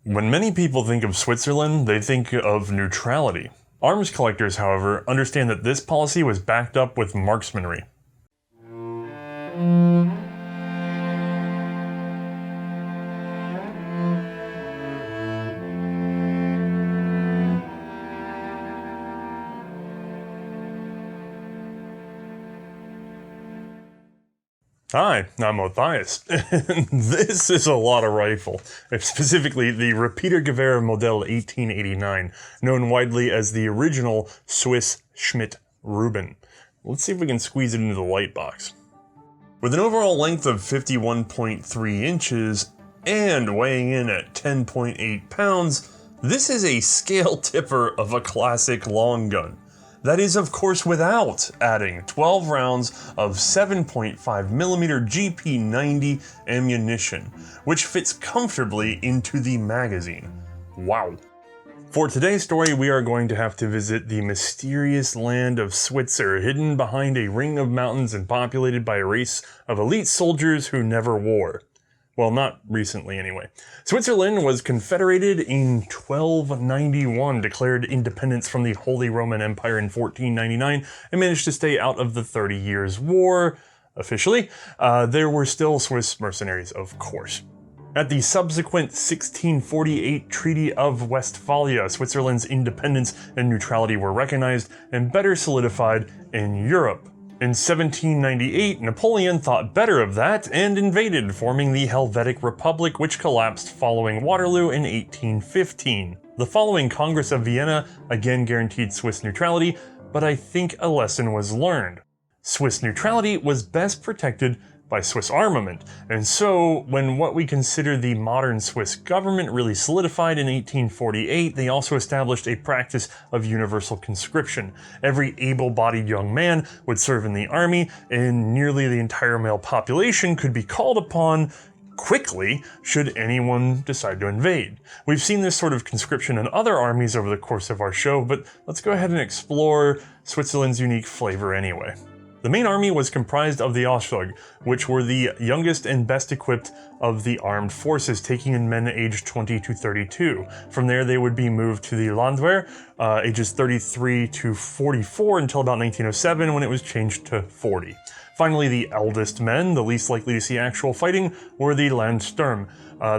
When many people think of Switzerland, they think of neutrality. Arms collectors, however, understand that this policy was backed up with marksmanry. Hi, I'm Othais, and this is a lot of rifle, specifically the Militärgewehre Modell 1889, known widely as the original Swiss Schmidt-Rubin. Let's see if we can squeeze it into the light box. With an overall length of 51.3 inches and weighing in at 10.8 pounds, this is a scale tipper of a classic long gun. That is, of course, without adding 12 rounds of 7.5mm GP90 ammunition, which fits comfortably into the magazine. Wow. For today's story, we are going to have to visit the mysterious land of Schweizer, hidden behind a ring of mountains and populated by a race of elite soldiers who never wore. Well, not recently anyway. Switzerland was confederated in 1291, declared independence from the Holy Roman Empire in 1499, and managed to stay out of the 30 Years' War, officially. There were still Swiss mercenaries, of course. At the subsequent 1648 Treaty of Westphalia, Switzerland's independence and neutrality were recognized and better solidified in Europe. In 1798, Napoleon thought better of that and invaded, forming the Helvetic Republic, which collapsed following Waterloo in 1815. The following Congress of Vienna again guaranteed Swiss neutrality, but I think a lesson was learned. Swiss neutrality was best protected by Swiss armament, and so when what we consider the modern Swiss government really solidified in 1848, they also established a practice of universal conscription. Every able-bodied young man would serve in the army, and nearly the entire male population could be called upon quickly should anyone decide to invade. We've seen this sort of conscription in other armies over the course of our show, but let's go ahead and explore Switzerland's unique flavor anyway. The main army was comprised of the Ausrüstung, which were the youngest and best equipped of the armed forces, taking in men aged 20 to 32. From there, they would be moved to the Landwehr, ages 33 to 44 until about 1907, when it was changed to 40. Finally, the eldest men, the least likely to see actual fighting, were the Landsturm.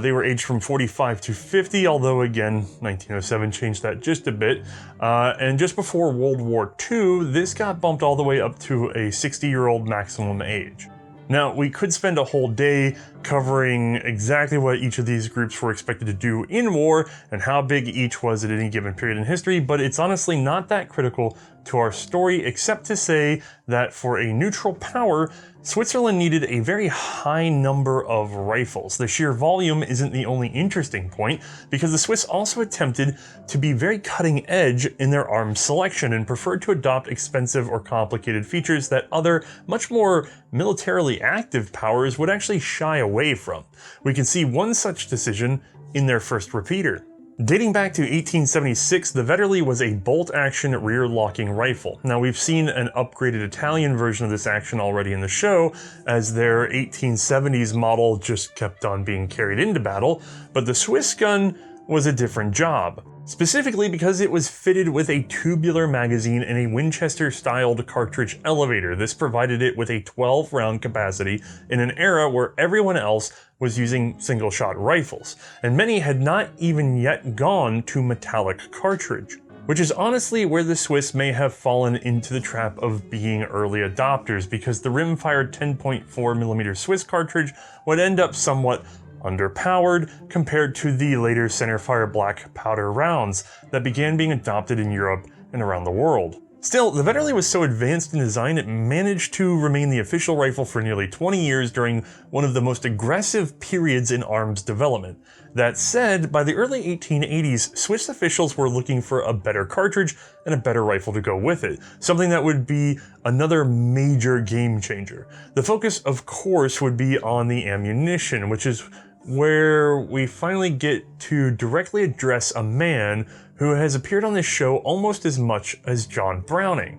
They were aged from 45 to 50, although again, 1907 changed that just a bit. And just before World War II, this got bumped all the way up to a 60-year-old maximum age. Now, we could spend a whole day covering exactly what each of these groups were expected to do in war and how big each was at any given period in history, but it's honestly not that critical to our story, except to say that for a neutral power, Switzerland needed a very high number of rifles. The sheer volume isn't the only interesting point, because the Swiss also attempted to be very cutting edge in their arms selection and preferred to adopt expensive or complicated features that other, much more militarily active powers would actually shy away from. We can see one such decision in their first repeater. Dating back to 1876, the Vetterli was a bolt-action rear-locking rifle. Now, we've seen an upgraded Italian version of this action already in the show, as their 1870s model just kept on being carried into battle, but the Swiss gun was a different job. Specifically because it was fitted with a tubular magazine and a Winchester-styled cartridge elevator. This provided it with a 12-round capacity in an era where everyone else was using single-shot rifles, and many had not even yet gone to metallic cartridge, which is honestly where the Swiss may have fallen into the trap of being early adopters, because the rim-fired 10.4mm Swiss cartridge would end up somewhat underpowered compared to the later centerfire black powder rounds that began being adopted in Europe and around the world. Still, the Vetterli was so advanced in design it managed to remain the official rifle for nearly 20 years during one of the most aggressive periods in arms development. That said, by the early 1880s, Swiss officials were looking for a better cartridge and a better rifle to go with it, something that would be another major game changer. The focus, of course, would be on the ammunition, which is where we finally get to directly address a man who has appeared on this show almost as much as John Browning.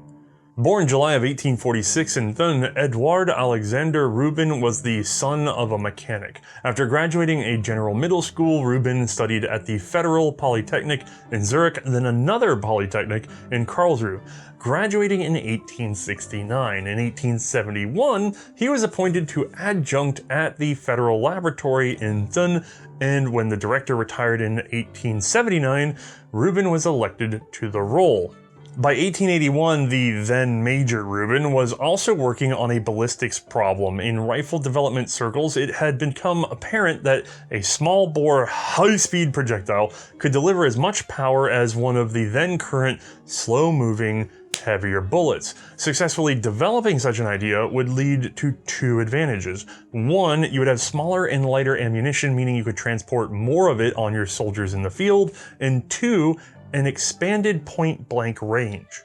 Born July of 1846 in Thun, Eduard Alexander Rubin was the son of a mechanic. After graduating a general middle school, Rubin studied at the Federal Polytechnic in Zurich, then another polytechnic in Karlsruhe, graduating in 1869. In 1871, he was appointed to adjunct at the Federal Laboratory in Thun, and when the director retired in 1879, Rubin was elected to the role. By 1881, the then Major Rubin was also working on a ballistics problem. In rifle development circles, it had become apparent that a small-bore, high-speed projectile could deliver as much power as one of the then current, slow-moving, heavier bullets. Successfully developing such an idea would lead to two advantages. One, you would have smaller and lighter ammunition, meaning you could transport more of it on your soldiers in the field, and two, an expanded point-blank range.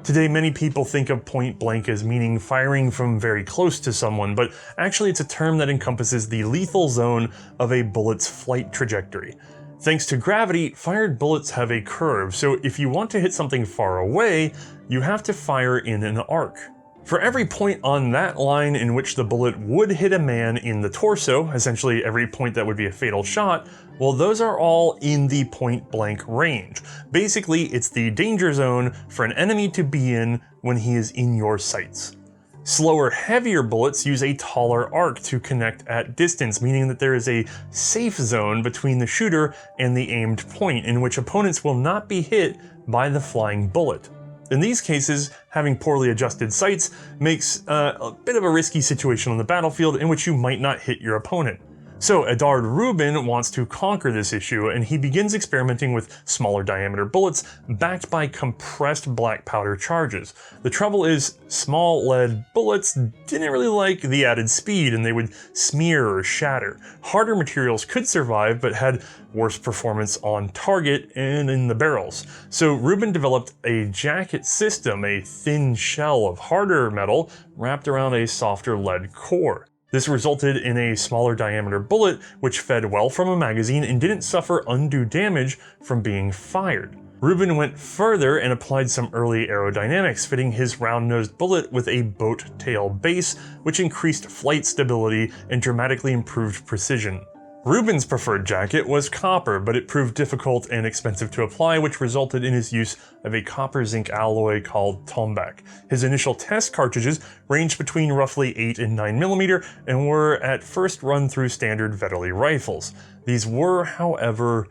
Today, many people think of point-blank as meaning firing from very close to someone, but actually it's a term that encompasses the lethal zone of a bullet's flight trajectory. Thanks to gravity, fired bullets have a curve, so if you want to hit something far away, you have to fire in an arc. For every point on that line in which the bullet would hit a man in the torso, essentially every point that would be a fatal shot, well, those are all in the point-blank range. Basically, it's the danger zone for an enemy to be in when he is in your sights. Slower, heavier bullets use a taller arc to connect at distance, meaning that there is a safe zone between the shooter and the aimed point, in which opponents will not be hit by the flying bullet. In these cases, having poorly adjusted sights makes a bit of a risky situation on the battlefield in which you might not hit your opponent. So Eduard Rubin wants to conquer this issue, and he begins experimenting with smaller diameter bullets backed by compressed black powder charges. The trouble is, small lead bullets didn't really like the added speed, and they would smear or shatter. Harder materials could survive, but had worse performance on target and in the barrels. So Rubin developed a jacket system, a thin shell of harder metal wrapped around a softer lead core. This resulted in a smaller diameter bullet, which fed well from a magazine and didn't suffer undue damage from being fired. Rubin went further and applied some early aerodynamics, fitting his round-nosed bullet with a boat tail base, which increased flight stability and dramatically improved precision. Rubin's preferred jacket was copper, but it proved difficult and expensive to apply, which resulted in his use of a copper-zinc alloy called Tombac. His initial test cartridges ranged between roughly 8 and 9mm and were at first run through standard Vetterli rifles. These were, however,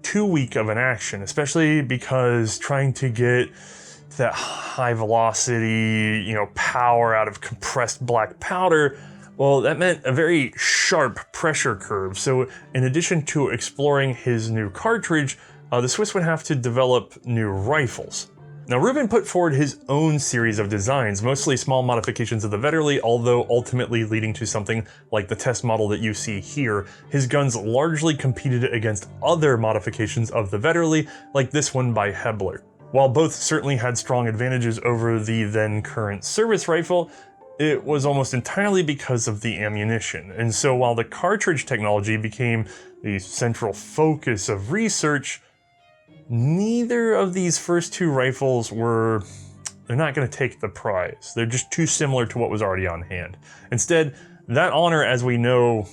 too weak of an action, especially because trying to get that high velocity, power out of compressed black powder, well, that meant a very sharp pressure curve. So in addition to exploring his new cartridge, the Swiss would have to develop new rifles. Now, Rubin put forward his own series of designs, mostly small modifications of the Vetterli, although ultimately leading to something like the test model that you see here. His guns largely competed against other modifications of the Vetterli, like this one by Hebler. While both certainly had strong advantages over the then current service rifle, it was almost entirely because of the ammunition. And so while the cartridge technology became the central focus of research, neither of these first two rifles they're not going to take the prize. They're just too similar to what was already on hand. Instead, that honor, as we know,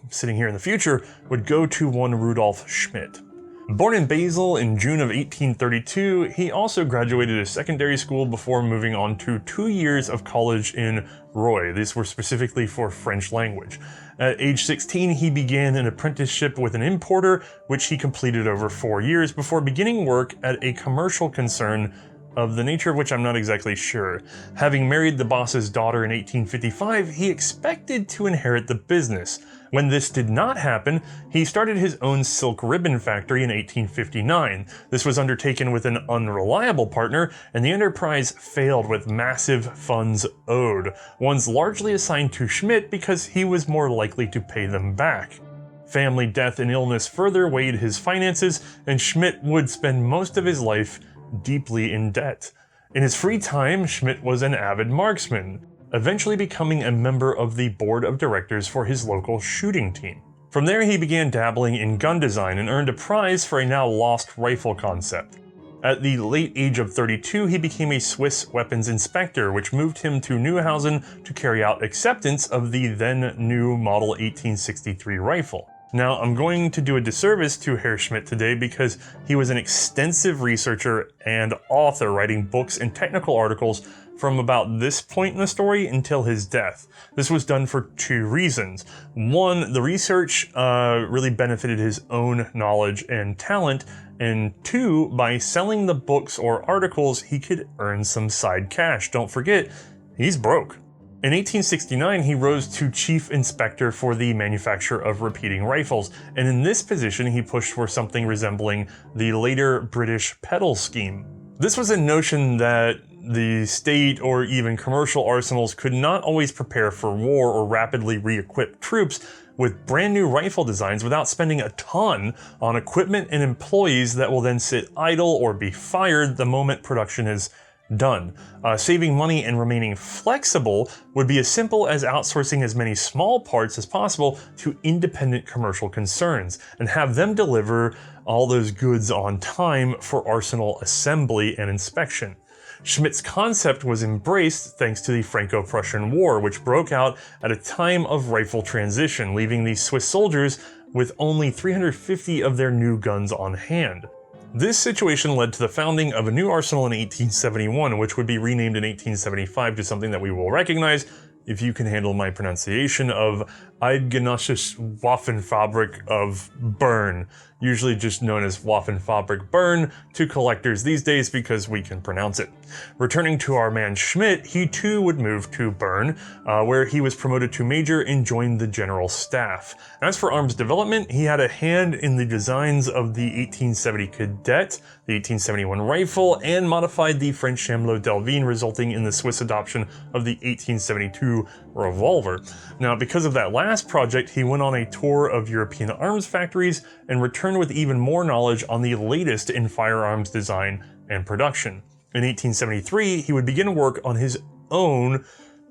sitting here in the future, would go to one Rudolph Schmidt. Born in Basel in June of 1832, he also graduated a secondary school before moving on to 2 years of college in Rhyn. These were specifically for French language. At age 16, he began an apprenticeship with an importer, which he completed over 4 years before beginning work at a commercial concern of the nature of which I'm not exactly sure. Having married the boss's daughter in 1855, he expected to inherit the business. When this did not happen, he started his own silk ribbon factory in 1859. This was undertaken with an unreliable partner, and the enterprise failed with massive funds owed, ones largely assigned to Schmidt because he was more likely to pay them back. Family death and illness further weighed his finances, and Schmidt would spend most of his life deeply in debt. In his free time, Schmidt was an avid marksman, eventually becoming a member of the board of directors for his local shooting team. From there, he began dabbling in gun design and earned a prize for a now lost rifle concept. At the late age of 32, he became a Swiss weapons inspector, which moved him to Neuhausen to carry out acceptance of the then new Model 1863 rifle. Now, I'm going to do a disservice to Herr Schmidt today because he was an extensive researcher and author, writing books and technical articles from about this point in the story until his death. This was done for two reasons. One, the research really benefited his own knowledge and talent, and two, by selling the books or articles, he could earn some side cash. Don't forget, he's broke. In 1869, he rose to chief inspector for the manufacture of repeating rifles, and in this position he pushed for something resembling the later British pedal scheme. This was a notion that the state or even commercial arsenals could not always prepare for war or rapidly re-equip troops with brand new rifle designs without spending a ton on equipment and employees that will then sit idle or be fired the moment production is done. Saving money and remaining flexible would be as simple as outsourcing as many small parts as possible to independent commercial concerns and have them deliver all those goods on time for arsenal assembly and inspection. Schmidt's concept was embraced thanks to the Franco-Prussian War, which broke out at a time of rifle transition, leaving the Swiss soldiers with only 350 of their new guns on hand. This situation led to the founding of a new arsenal in 1871, which would be renamed in 1875 to something that we will recognize if you can handle my pronunciation of Eidgenössische Waffenfabrik of Bern, usually just known as Waffenfabrik Bern to collectors these days because we can pronounce it. Returning to our man Schmidt, he too would move to Bern, where he was promoted to major and joined the general staff. As for arms development, he had a hand in the designs of the 1870 Cadet, the 1871 rifle, and modified the French Chamelot Delvin, resulting in the Swiss adoption of the 1872 revolver. Now, because of that last project, he went on a tour of European arms factories and returned with even more knowledge on the latest in firearms design and production. In 1873, he would begin work on his own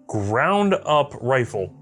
ground-up rifle,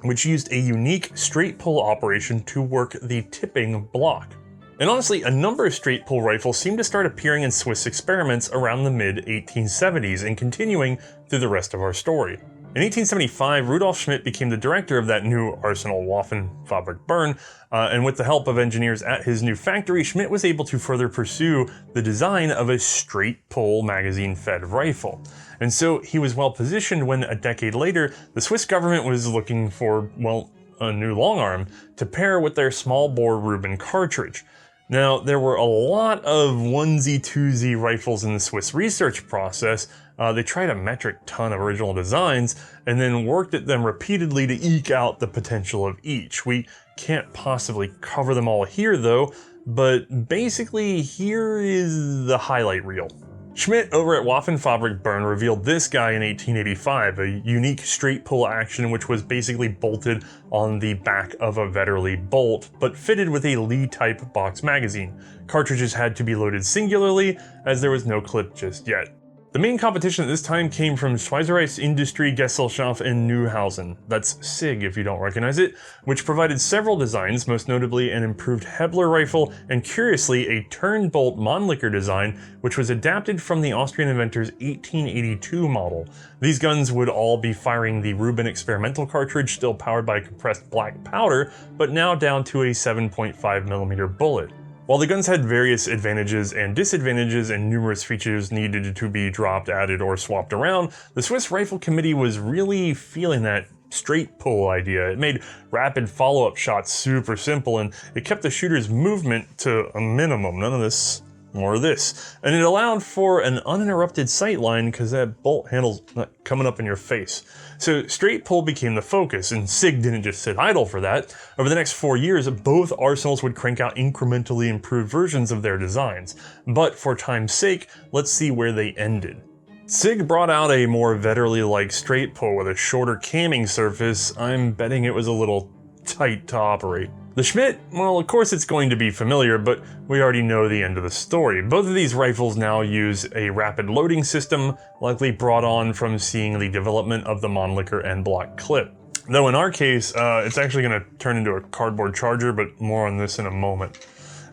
which used a unique straight pull operation to work the tipping block. And honestly, a number of straight pull rifles seem to start appearing in Swiss experiments around the mid-1870s and continuing through the rest of our story. In 1875, Rudolph Schmidt became the director of that new arsenal, Waffenfabrik Bern, and with the help of engineers at his new factory, Schmidt was able to further pursue the design of a straight-pull magazine-fed rifle. And so he was well positioned when, a decade later, the Swiss government was looking for, well, a new long arm to pair with their small-bore Rubin cartridge. Now, there were a lot of onesie-twosie rifles in the Swiss research process. They tried a metric ton of original designs and then worked at them repeatedly to eke out the potential of each. We can't possibly cover them all here though, but basically here is the highlight reel. Schmidt over at Waffenfabrik Bern revealed this guy in 1885, a unique straight pull action which was basically bolted on the back of a Vetterli bolt, but fitted with a Lee-type box magazine. Cartridges had to be loaded singularly, as there was no clip just yet. The main competition at this time came from Schweizer Industrie Gesellschaft in Neuhausen, that's SIG if you don't recognize it, which provided several designs, most notably an improved Hebler rifle and curiously a turn-bolt Mannlicher design, which was adapted from the Austrian inventor's 1882 model. These guns would all be firing the Rubin experimental cartridge, still powered by compressed black powder, but now down to a 7.5mm bullet. While the guns had various advantages and disadvantages and numerous features needed to be dropped, added, or swapped around, the Swiss Rifle Committee was really feeling that straight pull idea. It made rapid follow-up shots super simple, and it kept the shooter's movement to a minimum. None of this, more of this. And it allowed for an uninterrupted sight line because that bolt handle's not coming up in your face. So straight pull became the focus, and SIG didn't just sit idle for that. Over the next 4 years, both arsenals would crank out incrementally improved versions of their designs. But for time's sake, let's see where they ended. SIG brought out a more Vetterli-like straight pull with a shorter camming surface. I'm betting it was a little tight to operate. The Schmidt, well, of course it's going to be familiar, but we already know the end of the story. Both of these rifles now use a rapid loading system, likely brought on from seeing the development of the Mannlicher and block clip. Though in our case, it's actually going to turn into a cardboard charger, but more on this in a moment.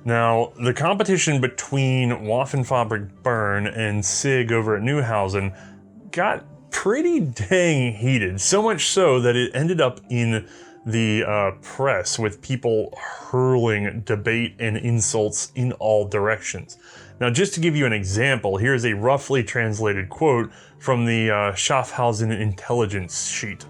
Now, the competition between Waffenfabrik Bern and SIG over at Neuhausen got pretty dang heated, so much so that it ended up in the press with people hurling debate and insults in all directions. Now, just to give you an example, here's a roughly translated quote from the Schaffhausen intelligence sheet.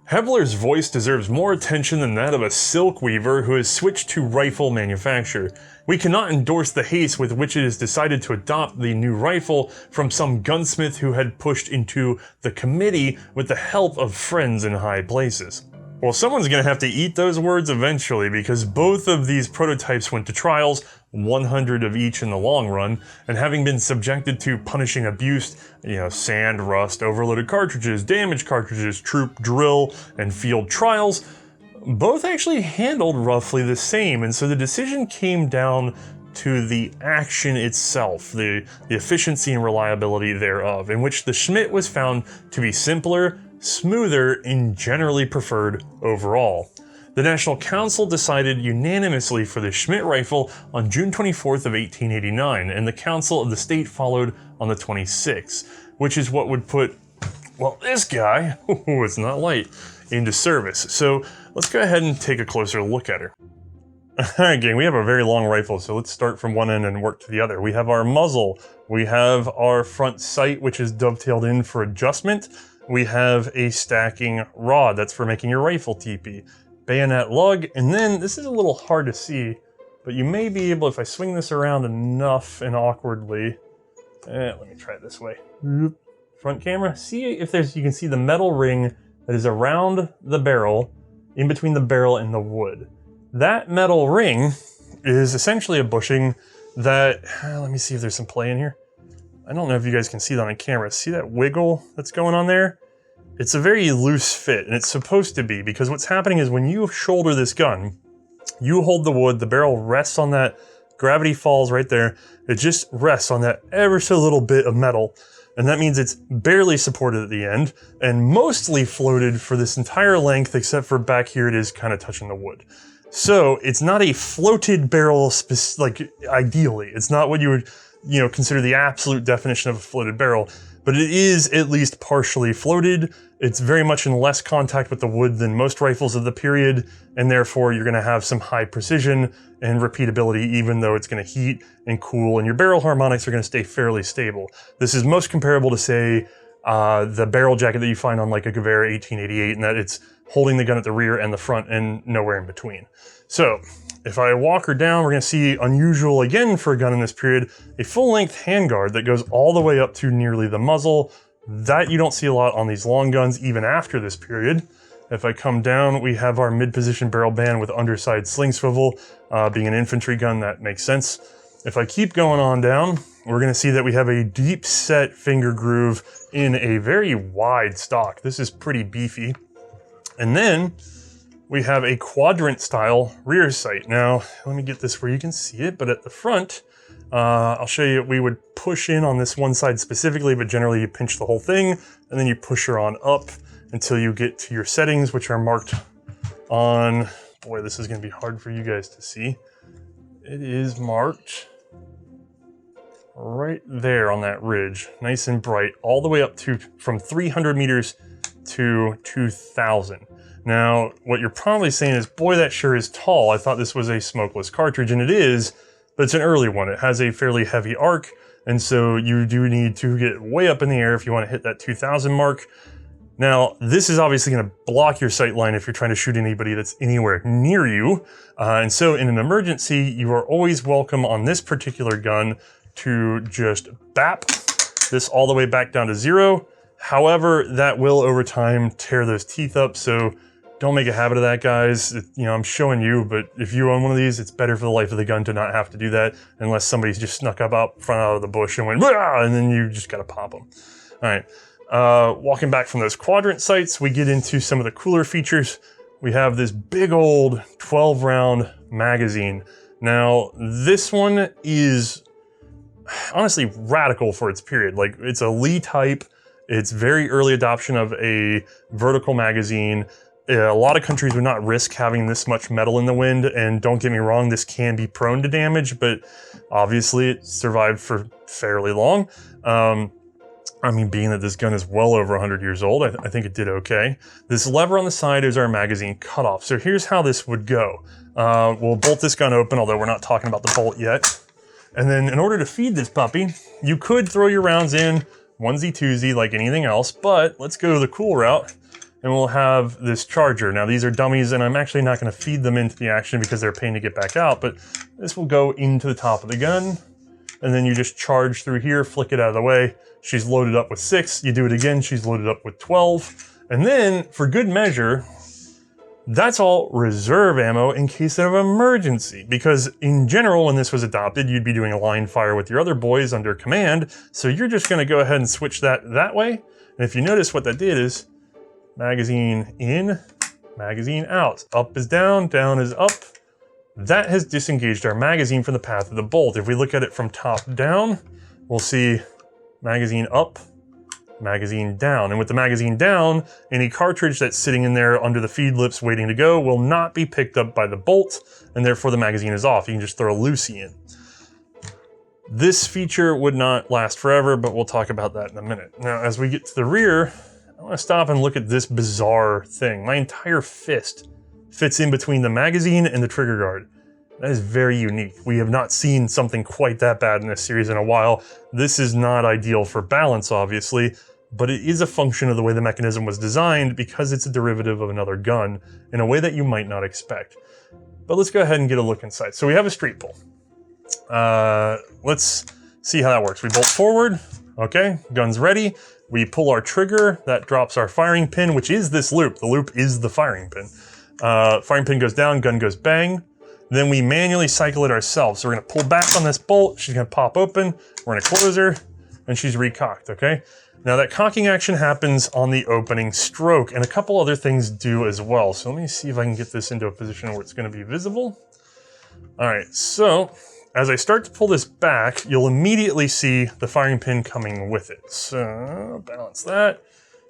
Hebler's voice deserves more attention than that of a silk weaver who has switched to rifle manufacture. We cannot endorse the haste with which it is decided to adopt the new rifle from some gunsmith who had pushed into the committee with the help of friends in high places. Well, someone's gonna have to eat those words eventually, because both of these prototypes went to trials, 100 of each in the long run, and having been subjected to punishing abuse, sand, rust, overloaded cartridges, damaged cartridges, troop, drill, and field trials, both actually handled roughly the same, and so the decision came down to the action itself, the efficiency and reliability thereof, in which the Schmidt was found to be simpler, smoother, and generally preferred overall. The National Council decided unanimously for the Schmidt rifle on June 24th of 1889, and the Council of the State followed on the 26th, which is what would put, well, this guy, it's not light, into service. So let's go ahead and take a closer look at her. Alright gang, we have a very long rifle, so let's start from one end and work to the other. We have our muzzle, we have our front sight, which is dovetailed in for adjustment. We have a stacking rod, that's for making your rifle teepee. Bayonet lug, and then, this is a little hard to see, but you may be able, if I swing this around enough and awkwardly, let me try it this way. Front camera, see if you can see the metal ring that is around the barrel, in between the barrel and the wood. That metal ring is essentially a bushing that, let me see if there's some play in here. I don't know if you guys can see that on camera. See that wiggle that's going on there? It's a very loose fit, and it's supposed to be, because what's happening is when you shoulder this gun, you hold the wood, the barrel rests on that, gravity falls right there, it just rests on that ever so little bit of metal, and that means it's barely supported at the end, and mostly floated for this entire length, except for back here it is kind of touching the wood. So it's not a floated barrel, ideally. It's not what you would consider the absolute definition of a floated barrel, but it is at least partially floated. It's very much in less contact with the wood than most rifles of the period, and therefore you're gonna have some high precision and repeatability, even though it's gonna heat and cool, and your barrel harmonics are gonna stay fairly stable. This is most comparable to, say, the barrel jacket that you find on like a Gewehre 1888, and that it's holding the gun at the rear and the front and nowhere in between. So, if I walk her down, we're gonna see, unusual again for a gun in this period, a full-length handguard that goes all the way up to nearly the muzzle. That you don't see a lot on these long guns, even after this period. If I come down, we have our mid-position barrel band with underside sling swivel. Being an infantry gun, that makes sense. If I keep going on down, we're gonna see that we have a deep set finger groove in a very wide stock. This is pretty beefy. And then, we have a quadrant style rear sight. Now, let me get this where you can see it, but at the front, I'll show you, we would push in on this one side specifically, but generally you pinch the whole thing, and then you push her on up until you get to your settings, which are marked on, boy, this is gonna be hard for you guys to see. It is marked right there on that ridge, nice and bright, all the way up to, from 300 meters to 2,000. Now, what you're probably saying is, boy, that sure is tall. I thought this was a smokeless cartridge, and it is, but it's an early one. It has a fairly heavy arc, and so you do need to get way up in the air if you want to hit that 2,000 mark. Now, this is obviously going to block your sight line if you're trying to shoot anybody that's anywhere near you, and so in an emergency, you are always welcome on this particular gun to just bap this all the way back down to 0. However, that will over time tear those teeth up, so don't make a habit of that, guys. I'm showing you, but if you own one of these, it's better for the life of the gun to not have to do that, unless somebody's just snuck up out front out of the bush and went, "Rah!" and then you just gotta pop them. All right, walking back from those quadrant sights, we get into some of the cooler features. We have this big old 12 round magazine. Now, this one is honestly radical for its period. Like, it's a Lee type, it's very early adoption of a vertical magazine, A lot of countries would not risk having this much metal in the wind, and don't get me wrong, this can be prone to damage, but obviously it survived for fairly long. I mean, being that this gun is well over 100 years old, I think it did okay. This lever on the side is our magazine cutoff. So here's how this would go. We'll bolt this gun open, although we're not talking about the bolt yet. And then in order to feed this puppy, you could throw your rounds in onesie twosie like anything else, but let's go the cool route and we'll have this charger. Now these are dummies and I'm actually not gonna feed them into the action because they're a pain to get back out, but this will go into the top of the gun and then you just charge through here, flick it out of the way. She's loaded up with 6, you do it again, she's loaded up with 12. And then, for good measure, that's all reserve ammo in case of emergency. Because in general, when this was adopted, you'd be doing a line fire with your other boys under command, so you're just gonna go ahead and switch that way. And if you notice what that did is, magazine in, magazine out. Up is down is up. That has disengaged our magazine from the path of the bolt. If we look at it from top down, we'll see magazine up, magazine down. And with the magazine down, any cartridge that's sitting in there under the feed lips waiting to go will not be picked up by the bolt, and therefore the magazine is off. You can just throw a Lucy in. This feature would not last forever, but we'll talk about that in a minute. Now, as we get to the rear, I want to stop and look at this bizarre thing. My entire fist fits in between the magazine and the trigger guard. That is very unique. We have not seen something quite that bad in this series in a while. This is not ideal for balance, obviously, but it is a function of the way the mechanism was designed because it's a derivative of another gun in a way that you might not expect. But let's go ahead and get a look inside. So we have a street pull. Let's see how that works. We bolt forward, okay, gun's ready. We pull our trigger, that drops our firing pin, which is this loop. The loop is the firing pin. Firing pin goes down, gun goes bang. Then we manually cycle it ourselves. So we're gonna pull back on this bolt, she's gonna pop open, we're gonna close her, and she's recocked, okay? Now that cocking action happens on the opening stroke, and a couple other things do as well. So let me see if I can get this into a position where it's gonna be visible. All right, so as I start to pull this back, you'll immediately see the firing pin coming with it. So balance that.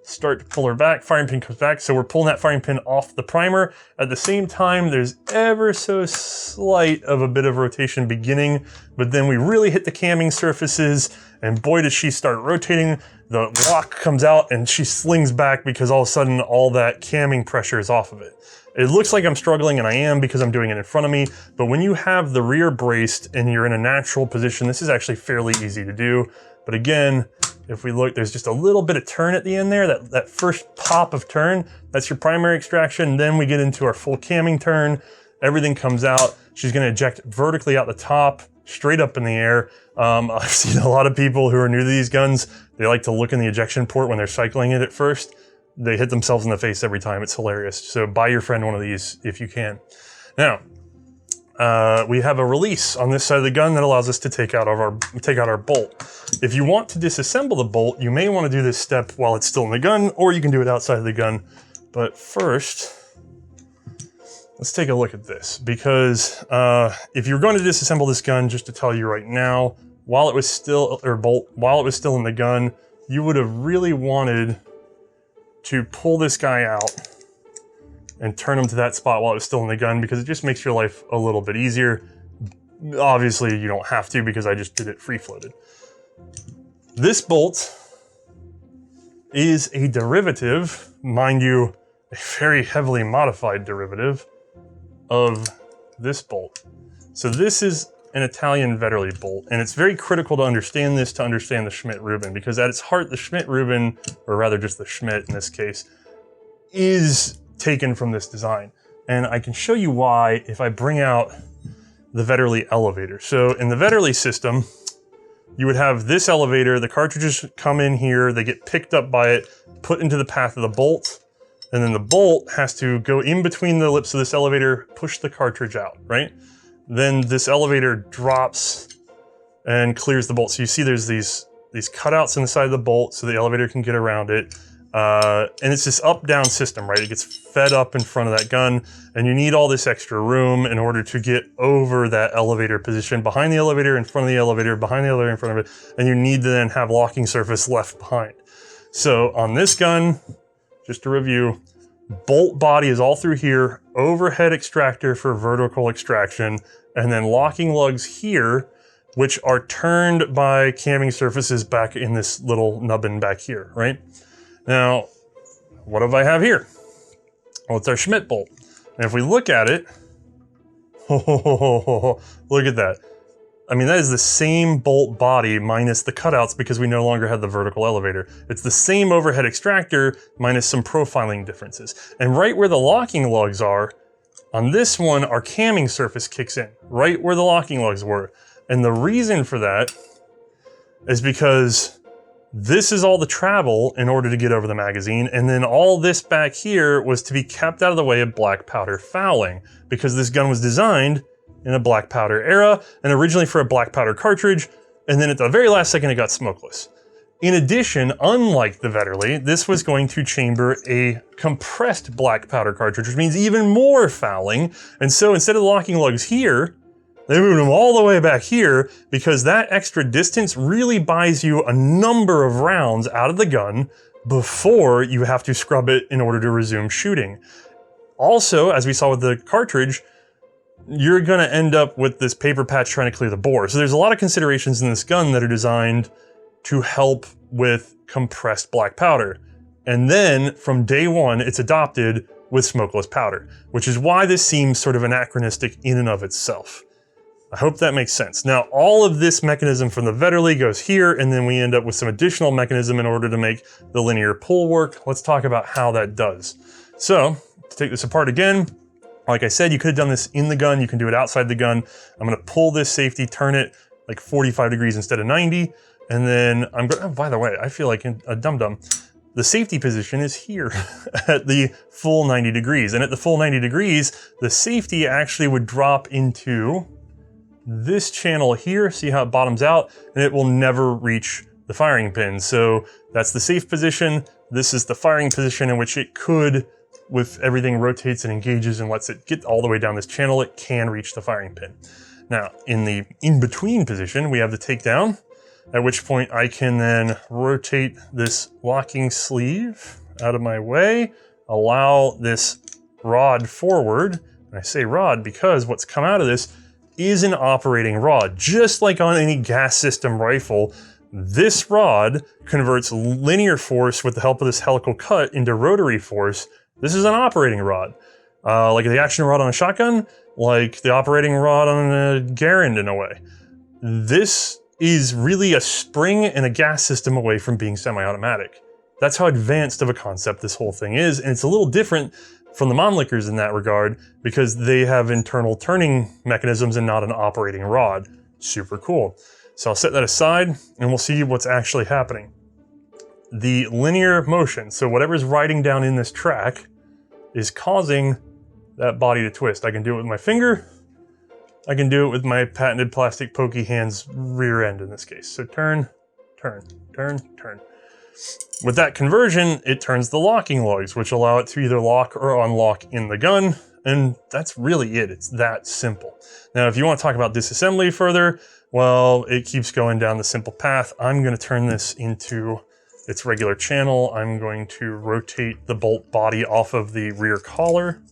Start to pull her back, firing pin comes back, so we're pulling that firing pin off the primer. At the same time, there's ever so slight of a bit of rotation beginning, but then we really hit the camming surfaces, and boy does she start rotating, the lock comes out and she slings back because all of a sudden all that camming pressure is off of it. It looks like I'm struggling, and I am because I'm doing it in front of me, but when you have the rear braced and you're in a natural position, this is actually fairly easy to do. But again, if we look, there's just a little bit of turn at the end there, that first pop of turn, that's your primary extraction. Then we get into our full camming turn, everything comes out. She's gonna eject vertically out the top, straight up in the air. I've seen a lot of people who are new to these guns, they like to look in the ejection port when they're cycling it at first. They hit themselves in the face every time, it's hilarious. So buy your friend one of these if you can. Now, we have a release on this side of the gun that allows us to take out our bolt. If you want to disassemble the bolt, you may want to do this step while it's still in the gun, or you can do it outside of the gun. But first, let's take a look at this, because if you're going to disassemble this gun, just to tell you right now, while it was still, while it was still in the gun, you would have really wanted to pull this guy out and turn him to that spot while it was still in the gun, because it just makes your life a little bit easier. Obviously, you don't have to because I just did it free-floated. This bolt is a derivative, mind you, a very heavily modified derivative of this bolt. So this is an Italian Vetterli bolt, and it's very critical to understand this to understand the Schmidt-Rubin, because at its heart, the Schmidt-Rubin, or rather just the Schmidt in this case, is taken from this design. And I can show you why if I bring out the Vetterli elevator. So in the Vetterli system, you would have this elevator, the cartridges come in here, they get picked up by it, put into the path of the bolt, and then the bolt has to go in between the lips of this elevator, push the cartridge out, right? Then this elevator drops and clears the bolt. So you see there's these cutouts in the side of the bolt so the elevator can get around it. And it's this up-down system, right? It gets fed up in front of that gun, and you need all this extra room in order to get over that elevator position, behind the elevator, in front of the elevator, behind the elevator, in front of it, and you need to then have locking surface left behind. So on this gun, just to review, Bolt body is all through here, overhead extractor for vertical extraction, and then locking lugs here, which are turned by camming surfaces back in this little nubbin back here, right? Now, what do I have here? Well, it's our Schmidt Bolt. And if we look at it, look at that. I mean, that is the same bolt body minus the cutouts because we no longer have the vertical elevator. It's the same overhead extractor minus some profiling differences. And right where the locking lugs are, on this one, our camming surface kicks in, right where the locking lugs were. And the reason for that is because this is all the travel in order to get over the magazine, and then all this back here was to be kept out of the way of black powder fouling, because this gun was designed in a black powder era, and originally for a black powder cartridge, and then at the very last second it got smokeless. In addition, unlike the Vetterli, this was going to chamber a compressed black powder cartridge, which means even more fouling, and so instead of the locking lugs here, they moved them all the way back here because that extra distance really buys you a number of rounds out of the gun before you have to scrub it in order to resume shooting. Also, as we saw with the cartridge, you're gonna end up with this paper patch trying to clear the bore. So there's a lot of considerations in this gun that are designed to help with compressed black powder. And then from day one, it's adopted with smokeless powder, which is why this seems sort of anachronistic in and of itself. I hope that makes sense. Now, all of this mechanism from the Vetterli goes here, and then we end up with some additional mechanism in order to make the linear pull work. Let's talk about how that does. So, to take this apart again, like I said, you could have done this in the gun, you can do it outside the gun. I'm gonna pull this safety, turn it like 45 degrees instead of 90, and then I'm gonna, oh, by the way, I feel like a dum-dum. The safety position is here at the full 90 degrees, and at the full 90 degrees, the safety actually would drop into this channel here, see how it bottoms out, and it will never reach the firing pin. So that's the safe position. This is the firing position in which it could, with everything rotates and engages and lets it get all the way down this channel, it can reach the firing pin. Now, in the in-between position, we have the takedown, at which point I can then rotate this locking sleeve out of my way, allow this rod forward. And I say rod because what's come out of this is an operating rod. Just like on any gas system rifle, this rod converts linear force with the help of this helical cut into rotary force. This is an operating rod. Like the action rod on a shotgun, like the operating rod on a Garand in a way. This is really a spring and a gas system away from being semi-automatic. That's how advanced of a concept this whole thing is, and it's a little different from the Mannlichers in that regard because they have internal turning mechanisms and not an operating rod. Super cool. So I'll set that aside and we'll see what's actually happening. The linear motion, so whatever's riding down in this track is causing that body to twist. I can do it with my finger. I can do it with my patented plastic pokey hands rear end in this case. So turn, turn, turn, turn. With that conversion, it turns the locking lugs, which allow it to either lock or unlock in the gun, and that's really it. It's that simple. Now, if you want to talk about disassembly further, well, it keeps going down the simple path. I'm going to turn this into its regular channel. I'm going to rotate the bolt body off of the rear collar,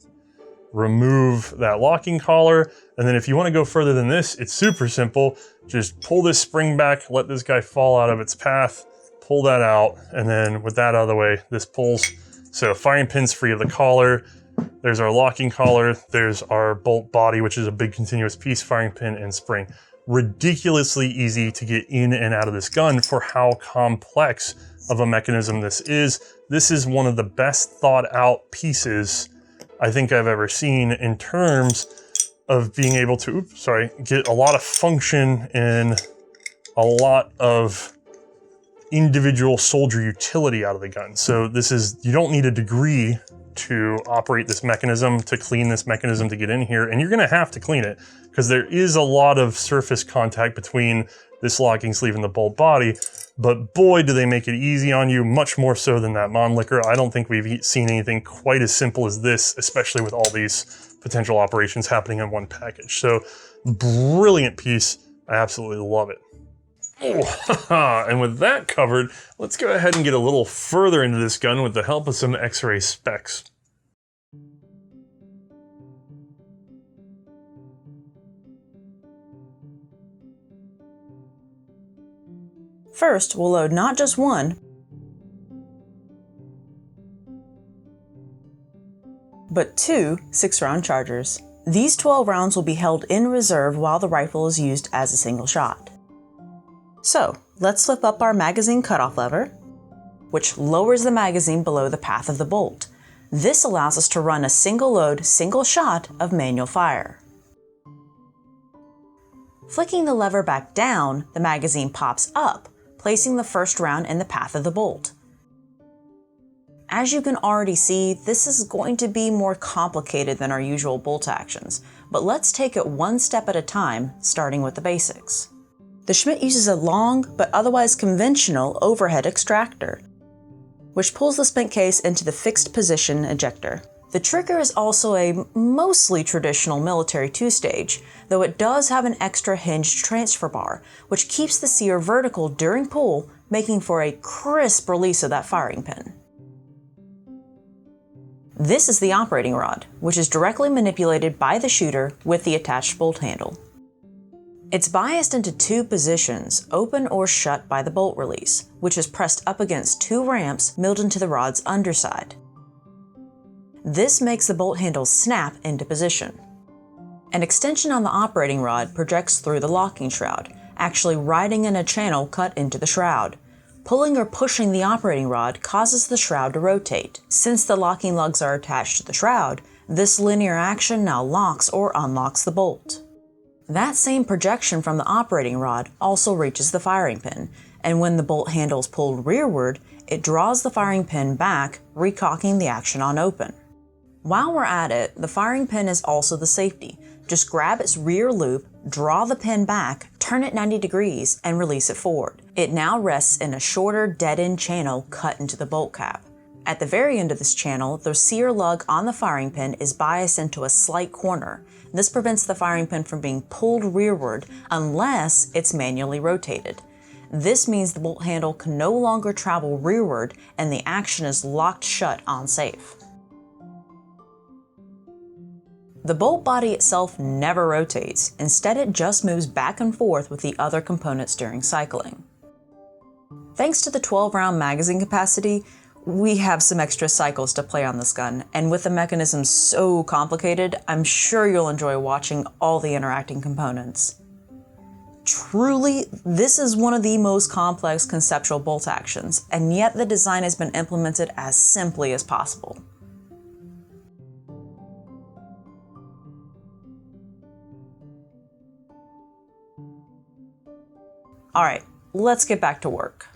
remove that locking collar, and then if you want to go further than this, it's super simple. Just pull this spring back, let this guy fall out of its path, pull that out, and then with that out of the way, this pulls. So firing pin's free of the collar. There's our locking collar. There's our bolt body, which is a big continuous piece, firing pin and spring. Ridiculously easy to get in and out of this gun for how complex of a mechanism this is. This is one of the best thought out pieces I think I've ever seen in terms of being able to, get a lot of function and a lot of individual soldier utility out of the gun. So this is, you don't need a degree to operate this mechanism, to clean this mechanism to get in here, and you're gonna have to clean it because there is a lot of surface contact between this locking sleeve and the bolt body, but boy, do they make it easy on you, much more so than that Mannlicher. I don't think we've seen anything quite as simple as this, especially with all these potential operations happening in one package. So brilliant piece, I absolutely love it. Oh, and with that covered, let's go ahead and get a little further into this gun with the help of some X-ray specs. First, we'll load not just one, but two 6-round chargers. These 12 rounds will be held in reserve while the rifle is used as a single shot. So, let's flip up our magazine cutoff lever, which lowers the magazine below the path of the bolt. This allows us to run a single load, single shot of manual fire. Flicking the lever back down, the magazine pops up, placing the first round in the path of the bolt. As you can already see, this is going to be more complicated than our usual bolt actions, but let's take it one step at a time, starting with the basics. The Schmidt uses a long, but otherwise conventional overhead extractor, which pulls the spent case into the fixed position ejector. The trigger is also a mostly traditional military 2-stage, though it does have an extra hinged transfer bar, which keeps the sear vertical during pull, making for a crisp release of that firing pin. This is the operating rod, which is directly manipulated by the shooter with the attached bolt handle. It's biased into two positions, open or shut by the bolt release, which is pressed up against two ramps milled into the rod's underside. This makes the bolt handle snap into position. An extension on the operating rod projects through the locking shroud, actually riding in a channel cut into the shroud. Pulling or pushing the operating rod causes the shroud to rotate. Since the locking lugs are attached to the shroud, this linear action now locks or unlocks the bolt. That same projection from the operating rod also reaches the firing pin, and when the bolt handle is pulled rearward, it draws the firing pin back, recocking the action on open. While we're at it, the firing pin is also the safety. Just grab its rear loop, draw the pin back, turn it 90 degrees, and release it forward. It now rests in a shorter dead-end channel cut into the bolt cap. At the very end of this channel, the sear lug on the firing pin is biased into a slight corner. This prevents the firing pin from being pulled rearward unless it's manually rotated. This means the bolt handle can no longer travel rearward and the action is locked shut on safe. The bolt body itself never rotates, instead it just moves back and forth with the other components during cycling. Thanks to the 12-round magazine capacity, we have some extra cycles to play on this gun, and with the mechanism so complicated, I'm sure you'll enjoy watching all the interacting components. Truly, this is one of the most complex conceptual bolt actions, and yet the design has been implemented as simply as possible. Alright, let's get back to work.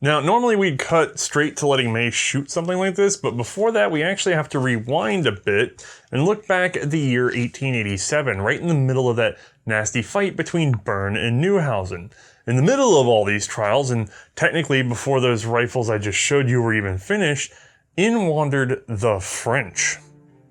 Now, normally we'd cut straight to letting Mae shoot something like this, but before that we actually have to rewind a bit and look back at the year 1887, right in the middle of that nasty fight between Bern and Neuhausen. In the middle of all these trials, and technically before those rifles I just showed you were even finished, in wandered the French,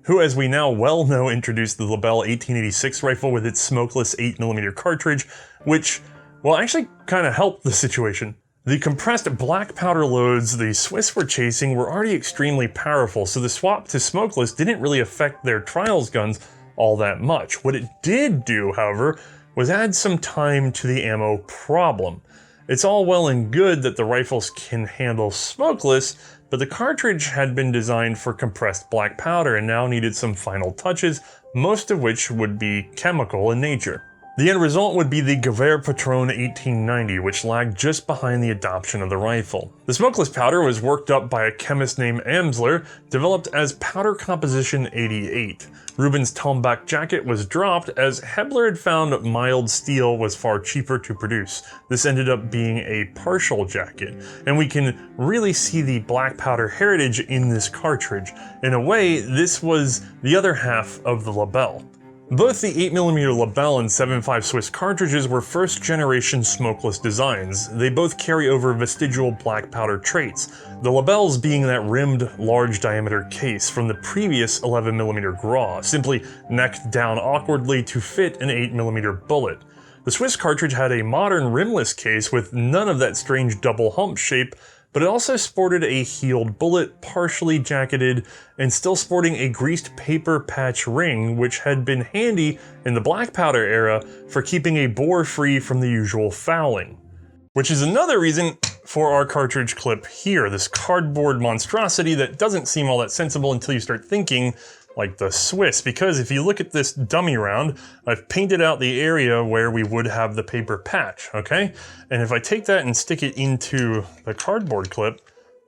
who, as we now well know, introduced the Lebel 1886 rifle with its smokeless 8mm cartridge, which, well, actually kind of helped the situation. The compressed black powder loads the Swiss were chasing were already extremely powerful, so the swap to smokeless didn't really affect their trials guns all that much. What it did do, however, was add some time to the ammo problem. It's all well and good that the rifles can handle smokeless, but the cartridge had been designed for compressed black powder and now needed some final touches, most of which would be chemical in nature. The end result would be the Gewehr Patron 1890, which lagged just behind the adoption of the rifle. The smokeless powder was worked up by a chemist named Amsler, developed as powder composition 88. Rubin's Tomback jacket was dropped as Hebler had found mild steel was far cheaper to produce. This ended up being a partial jacket, and we can really see the black powder heritage in this cartridge. In a way, this was the other half of the Lebel. Both the 8mm Lebel and 7.5 Swiss cartridges were first-generation smokeless designs. They both carry over vestigial black powder traits, the Lebel's being that rimmed, large-diameter case from the previous 11mm Gras, simply necked down awkwardly to fit an 8mm bullet. The Swiss cartridge had a modern rimless case with none of that strange double hump shape, but it also sported a heeled bullet, partially jacketed, and still sporting a greased paper patch ring, which had been handy in the black powder era for keeping a bore free from the usual fouling. Which is another reason for our cartridge clip here, this cardboard monstrosity that doesn't seem all that sensible until you start thinking like the Swiss, because if you look at this dummy round, I've painted out the area where we would have the paper patch, okay? And if I take that and stick it into the cardboard clip,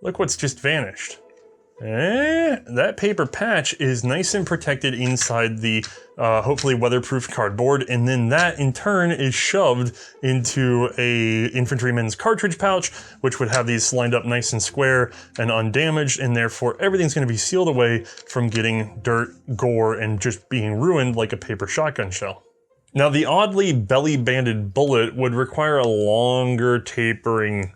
look what's just vanished. That paper patch is nice and protected inside the hopefully weatherproof cardboard, and then that in turn is shoved into a infantryman's cartridge pouch, which would have these lined up nice and square and undamaged, and therefore everything's going to be sealed away from getting dirt, gore, and just being ruined like a paper shotgun shell. Now the oddly belly-banded bullet would require a longer tapering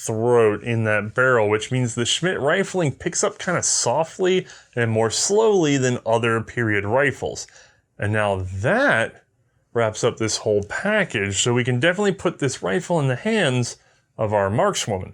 throat in that barrel, which means the Schmidt rifling picks up kind of softly and more slowly than other period rifles. And now that wraps up this whole package, so we can definitely put this rifle in the hands of our markswoman.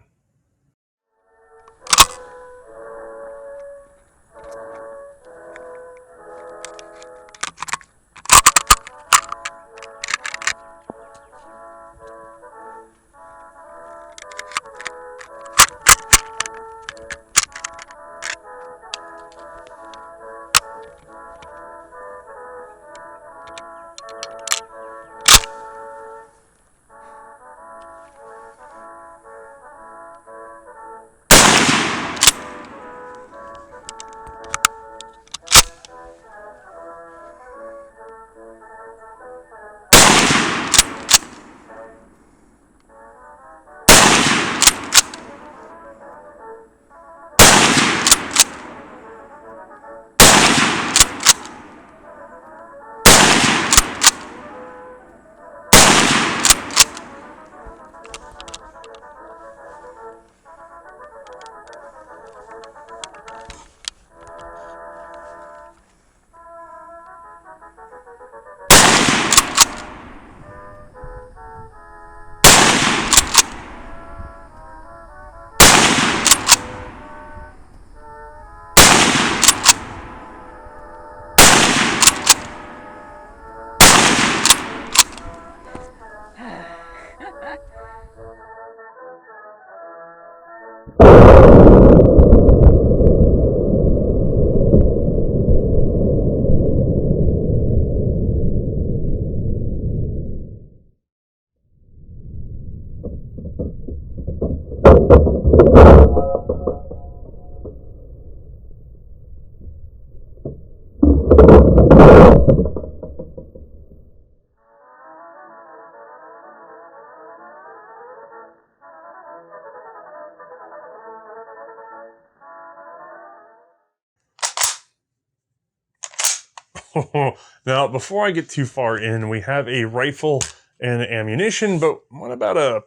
Now, before I get too far in, we have a rifle and ammunition, but what about a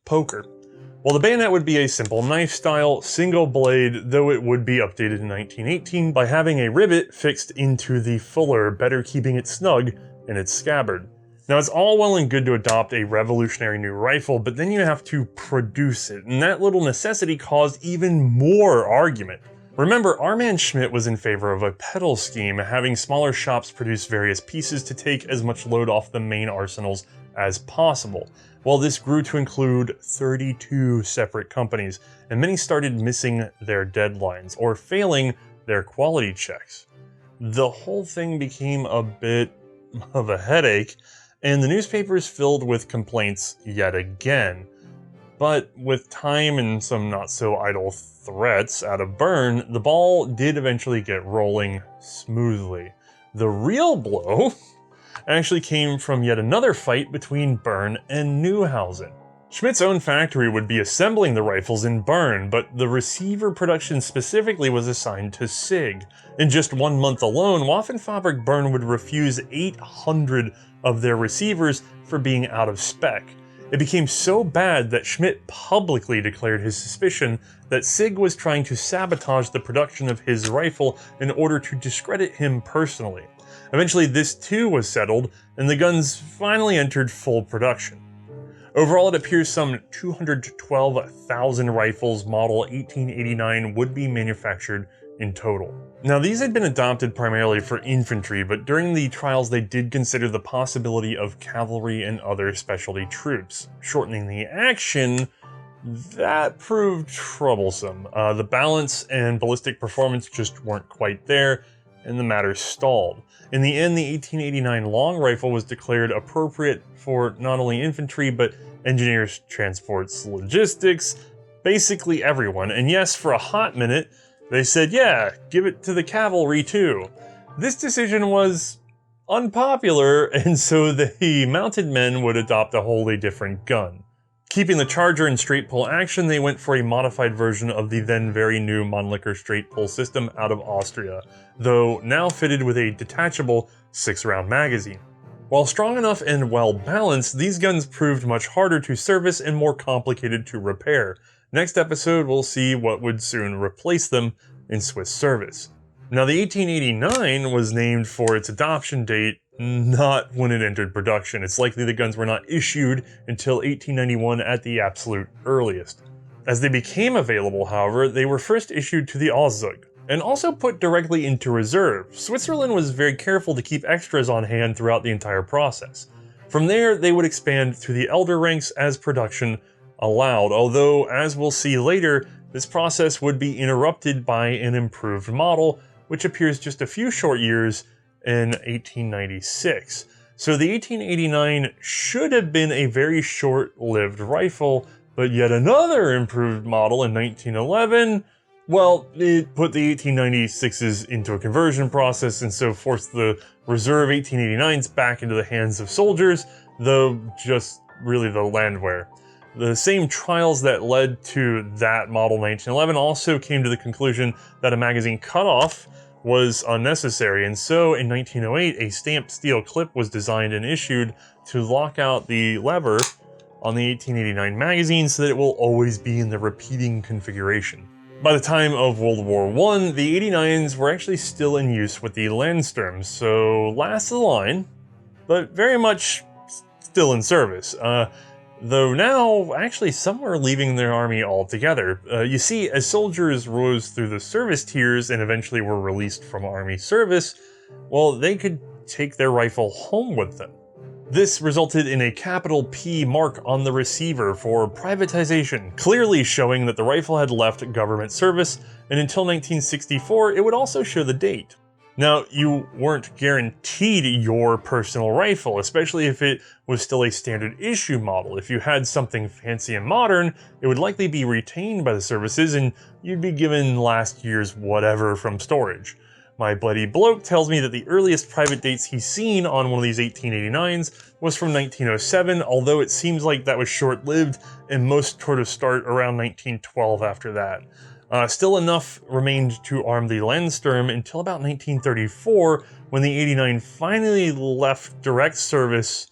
poker? Well, the bayonet would be a simple knife-style, single blade, though it would be updated in 1918 by having a rivet fixed into the fuller, better keeping it snug in its scabbard. Now, it's all well and good to adopt a revolutionary new rifle, but then you have to produce it, and that little necessity caused even more argument. Remember, our man Schmidt was in favor of a pedal scheme, having smaller shops produce various pieces to take as much load off the main arsenals as possible. Well, this grew to include 32 separate companies, and many started missing their deadlines or failing their quality checks. The whole thing became a bit of a headache, and the newspapers filled with complaints yet again. But with time and some not so idle threats out of Bern, the ball did eventually get rolling smoothly. The real blow actually came from yet another fight between Bern and Neuhausen. Schmidt's own factory would be assembling the rifles in Bern, but the receiver production specifically was assigned to SIG. In just 1 month alone, Waffenfabrik Bern would refuse 800 of their receivers for being out of spec. It became so bad that Schmidt publicly declared his suspicion that SIG was trying to sabotage the production of his rifle in order to discredit him personally. Eventually, this too was settled, and the guns finally entered full production. Overall, it appears some 212,000 rifles model 1889 would be manufactured in total. Now, these had been adopted primarily for infantry, but during the trials they did consider the possibility of cavalry and other specialty troops. Shortening the action, that proved troublesome. The balance and ballistic performance just weren't quite there, and the matter stalled. In the end, the 1889 long rifle was declared appropriate for not only infantry, but engineers, transports, logistics, basically everyone. And yes, for a hot minute, they said, yeah, give it to the cavalry too. This decision was unpopular, and so the mounted men would adopt a wholly different gun. Keeping the charger in straight pull action, they went for a modified version of the then very new Mannlicher straight pull system out of Austria, though now fitted with a detachable 6-round magazine. While strong enough and well balanced, these guns proved much harder to service and more complicated to repair. Next episode, we'll see what would soon replace them in Swiss service. Now, the 1889 was named for its adoption date, not when it entered production. It's likely the guns were not issued until 1891 at the absolute earliest. As they became available, however, they were first issued to the Auszug, and also put directly into reserve. Switzerland was very careful to keep extras on hand throughout the entire process. From there, they would expand to the elder ranks as production allowed, although, as we'll see later, this process would be interrupted by an improved model, which appears just a few short years in 1896. So the 1889 should have been a very short-lived rifle, but yet another improved model in 1911, well, it put the 1896s into a conversion process and so forced the reserve 1889s back into the hands of soldiers, though just really the landwehr. The same trials that led to that model 1911 also came to the conclusion that a magazine cutoff was unnecessary, and so in 1908 a stamped steel clip was designed and issued to lock out the lever on the 1889 magazine so that it will always be in the repeating configuration. By the time of World War I, the 89s were actually still in use with the Landsturms, so last of the line, but very much still in service. Though now, actually, some were leaving their army altogether. You see, as soldiers rose through the service tiers and eventually were released from army service, well, they could take their rifle home with them. This resulted in a capital P mark on the receiver for privatization, clearly showing that the rifle had left government service, and until 1964, it would also show the date. Now, you weren't guaranteed your personal rifle, especially if it was still a standard issue model. If you had something fancy and modern, it would likely be retained by the services and you'd be given last year's whatever from storage. My buddy Bloke tells me that the earliest private dates he's seen on one of these 1889s was from 1907, although it seems like that was short-lived and most sort of start around 1912 after that. Still enough remained to arm the Landsturm until about 1934, when the 89 finally left direct service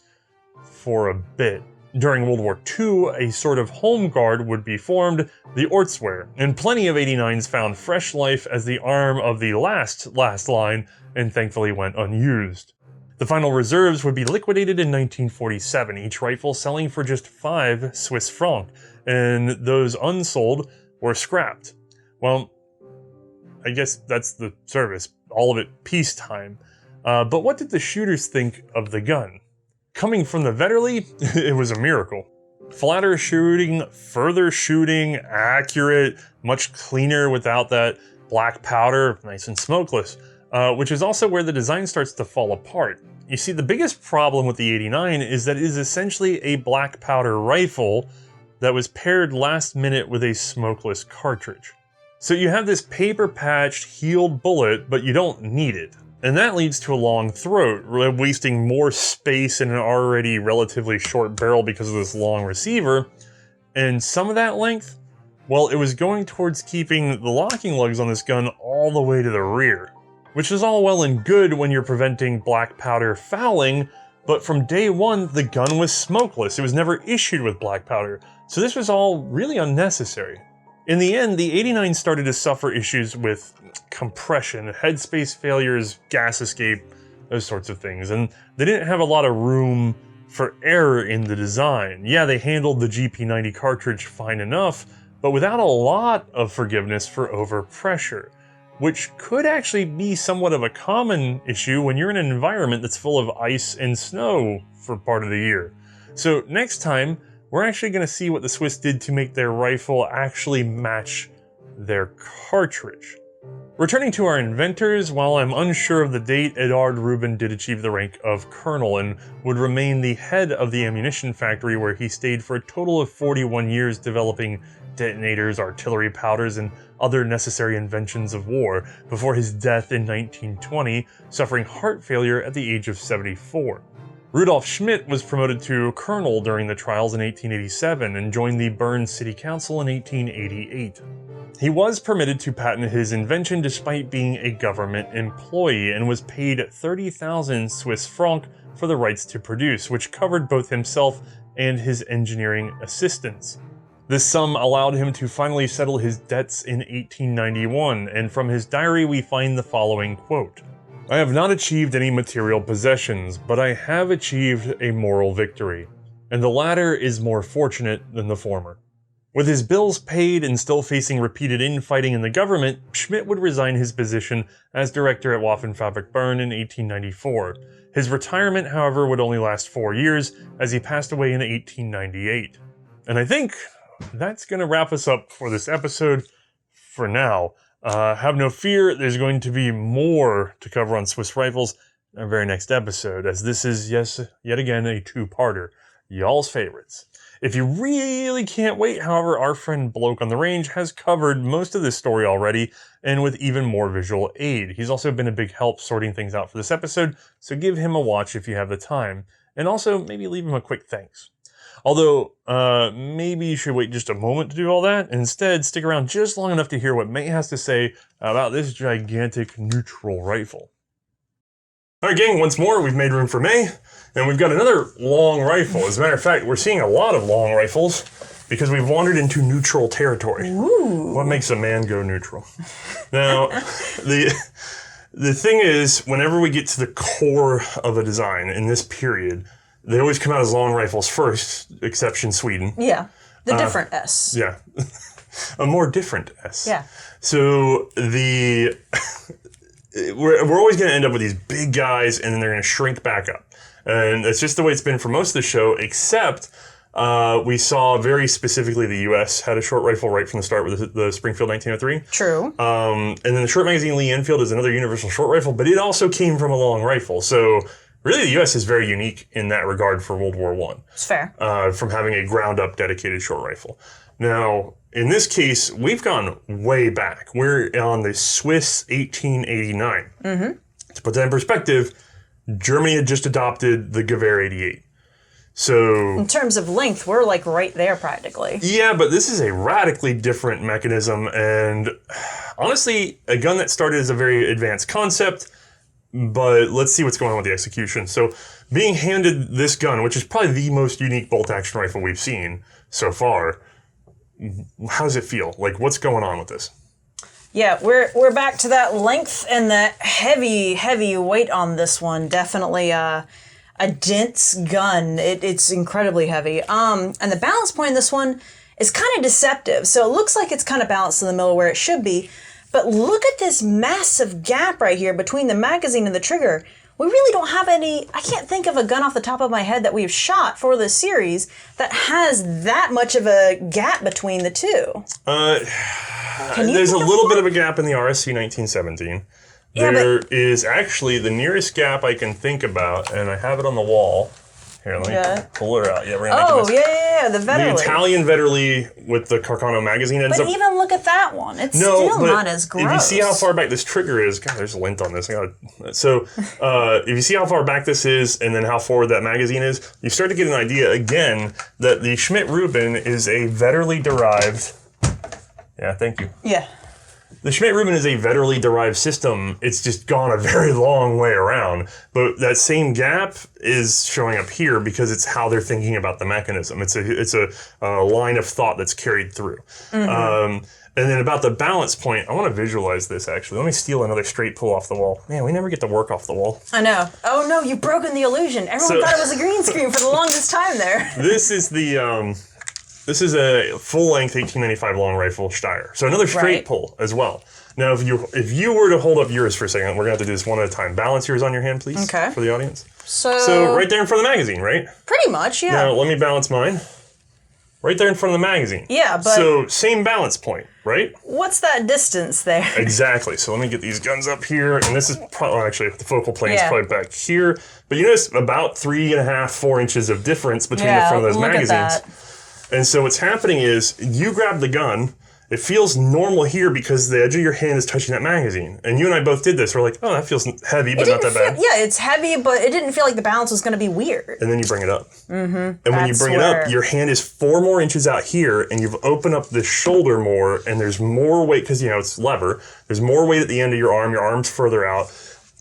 for a bit. During World War II, a sort of home guard would be formed, the Ortswehr, and plenty of 89s found fresh life as the arm of the last line, and thankfully went unused. The final reserves would be liquidated in 1947, each rifle selling for just 5 Swiss francs, and those unsold were scrapped. Well, I guess that's the service, all of it peacetime. But what did the shooters think of the gun? Coming from the Vetterli, it was a miracle. Flatter shooting, further shooting, accurate, much cleaner without that black powder, nice and smokeless, which is also where the design starts to fall apart. You see, the biggest problem with the 89 is that it is essentially a black powder rifle that was paired last minute with a smokeless cartridge. So you have this paper-patched, healed bullet, but you don't need it. And that leads to a long throat, wasting more space in an already relatively short barrel because of this long receiver. And some of that length, well, it was going towards keeping the locking lugs on this gun all the way to the rear. Which is all well and good when you're preventing black powder fouling, but from day one, the gun was smokeless. It was never issued with black powder. So this was all really unnecessary. In the end, the 89 started to suffer issues with compression, headspace failures, gas escape, those sorts of things, and they didn't have a lot of room for error in the design. Yeah, they handled the GP90 cartridge fine enough, but without a lot of forgiveness for overpressure. which could actually be somewhat of a common issue when you're in an environment that's full of ice and snow for part of the year. So next time, we're actually going to see what the Swiss did to make their rifle actually match their cartridge. Returning to our inventors, while I'm unsure of the date, Ernst Rubin did achieve the rank of colonel and would remain the head of the ammunition factory, where he stayed for a total of 41 years developing detonators, artillery powders, and other necessary inventions of war, before his death in 1920, suffering heart failure at the age of 74. Rudolph Schmidt was promoted to colonel during the trials in 1887 and joined the Bern City Council in 1888. He was permitted to patent his invention despite being a government employee and was paid 30,000 Swiss francs for the rights to produce, which covered both himself and his engineering assistants. This sum allowed him to finally settle his debts in 1891, and from his diary we find the following quote: "I have not achieved any material possessions, but I have achieved a moral victory, and the latter is more fortunate than the former." With his bills paid and still facing repeated infighting in the government, Schmidt would resign his position as director at Waffenfabrik Bern in 1894. His retirement, however, would only last 4 years, as he passed away in 1898. And I think that's going to wrap us up for this episode for now. Have no fear, there's going to be more to cover on Swiss rifles in our very next episode, as this is, yet again, a two-parter. Y'all's favorites. If you really can't wait, however, our friend Bloke on the range has covered most of this story already, and with even more visual aid. He's also been a big help sorting things out for this episode, so give him a watch if you have the time. And also, maybe leave him a quick thanks. Although, maybe you should wait just a moment to do all that. Instead, stick around just long enough to hear what Mae has to say about this gigantic neutral rifle. Alright gang, once more, we've made room for Mae, and we've got another long rifle. As a matter of fact, we're seeing a lot of long rifles because we've wandered into neutral territory. Ooh. What makes a man go neutral? Now, the thing is, whenever we get to the core of a design in this period, they always come out as long rifles first, exception Sweden. Yeah, the different S. Yeah, a more different S. Yeah. So we're always going to end up with these big guys, and then they're going to shrink back up. And that's just the way it's been for most of the show, except we saw very specifically the U.S. had a short rifle right from the start with the Springfield 1903. True. And then the short magazine Lee Enfield is another universal short rifle, but it also came from a long rifle. So really the U.S. is very unique in that regard for World War I. It's fair. From having a ground-up dedicated short rifle. Now, in this case, we've gone way back. We're on the Swiss 1889. Mm-hmm. To put that in perspective, Germany had just adopted the Gewehr 88. So in terms of length, we're like right there practically. Yeah, but this is a radically different mechanism, and honestly, a gun that started as a very advanced concept, but let's see what's going on with the execution. So being handed this gun, which is probably the most unique bolt-action rifle we've seen so far, how does it feel? Like, what's going on with this? Yeah, we're back to that length and that heavy weight on this one. Definitely a dense gun. It's incredibly heavy. And the balance point in this one is kind of deceptive. So it looks like it's kind of balanced in the middle where it should be. But look at this massive gap right here between the magazine and the trigger. We really don't have any, I can't think of a gun off the top of my head that we've shot for this series that has that much of a gap between the two. There's a little bit of a gap in the RSC 1917. Yeah, there is actually the nearest gap I can think about, and I have it on the wall. Here, let me pull her out. Yeah, we're gonna make the Vetterli. The Italian Vetterli with the Carcano magazine ends but up... even look at that one. It's still not as gross. If you see how far back this trigger is... God, there's lint on this. So, if you see how far back this is and then how forward that magazine is, you start to get an idea, again, that the Schmidt-Rubin is a Vetterli-derived... Yeah, thank you. Yeah. The Schmidt-Rubin is a Vetterli-derived system. It's just gone a very long way around. But that same gap is showing up here because it's how they're thinking about the mechanism. It's a line of thought that's carried through. Mm-hmm. And then about the balance point, I want to visualize this, actually. Let me steal another straight pull off the wall. Man, we never get to work off the wall. I know. Oh, no, you've broken the illusion. Everyone thought it was a green screen for the longest time there. This is the... This is a full-length 1895 long rifle Steyr. So another straight pull as well. Now, if you were to hold up yours for a second, we're going to have to do this one at a time. Balance yours on your hand, please, okay, for the audience. So right there in front of the magazine, right? Pretty much, yeah. Now, let me balance mine. Right there in front of the magazine. Yeah, but... So, same balance point, right? What's that distance there? Exactly. So, let me get these guns up here. And this is probably, actually, the focal plane is probably back here. But you notice about 3.5, 4 inches of difference between the front of those magazines. At that. And so, what's happening is, you grab the gun. It feels normal here because the edge of your hand is touching that magazine. And you and I both did this. We're like, oh, that feels heavy, but not that bad. Yeah, it's heavy, but it didn't feel like the balance was going to be weird. And then you bring it up. Mm-hmm. And when you bring it up, your hand is 4 more inches out here, and you've opened up the shoulder more, and there's more weight, because, it's lever. There's more weight at the end of your arm's further out.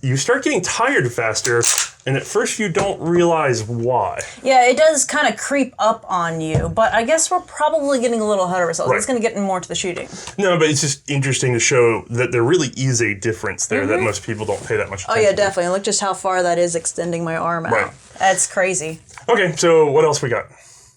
You start getting tired faster, and at first you don't realize why. Yeah, it does kind of creep up on you, but I guess we're probably getting a little ahead of ourselves. Right. It's going to get more to the shooting. No, but it's just interesting to show that there really is a difference there that most people don't pay that much attention to. Oh yeah, definitely. Look just how far that is extending my arm out. Right. That's crazy. Okay, so what else we got?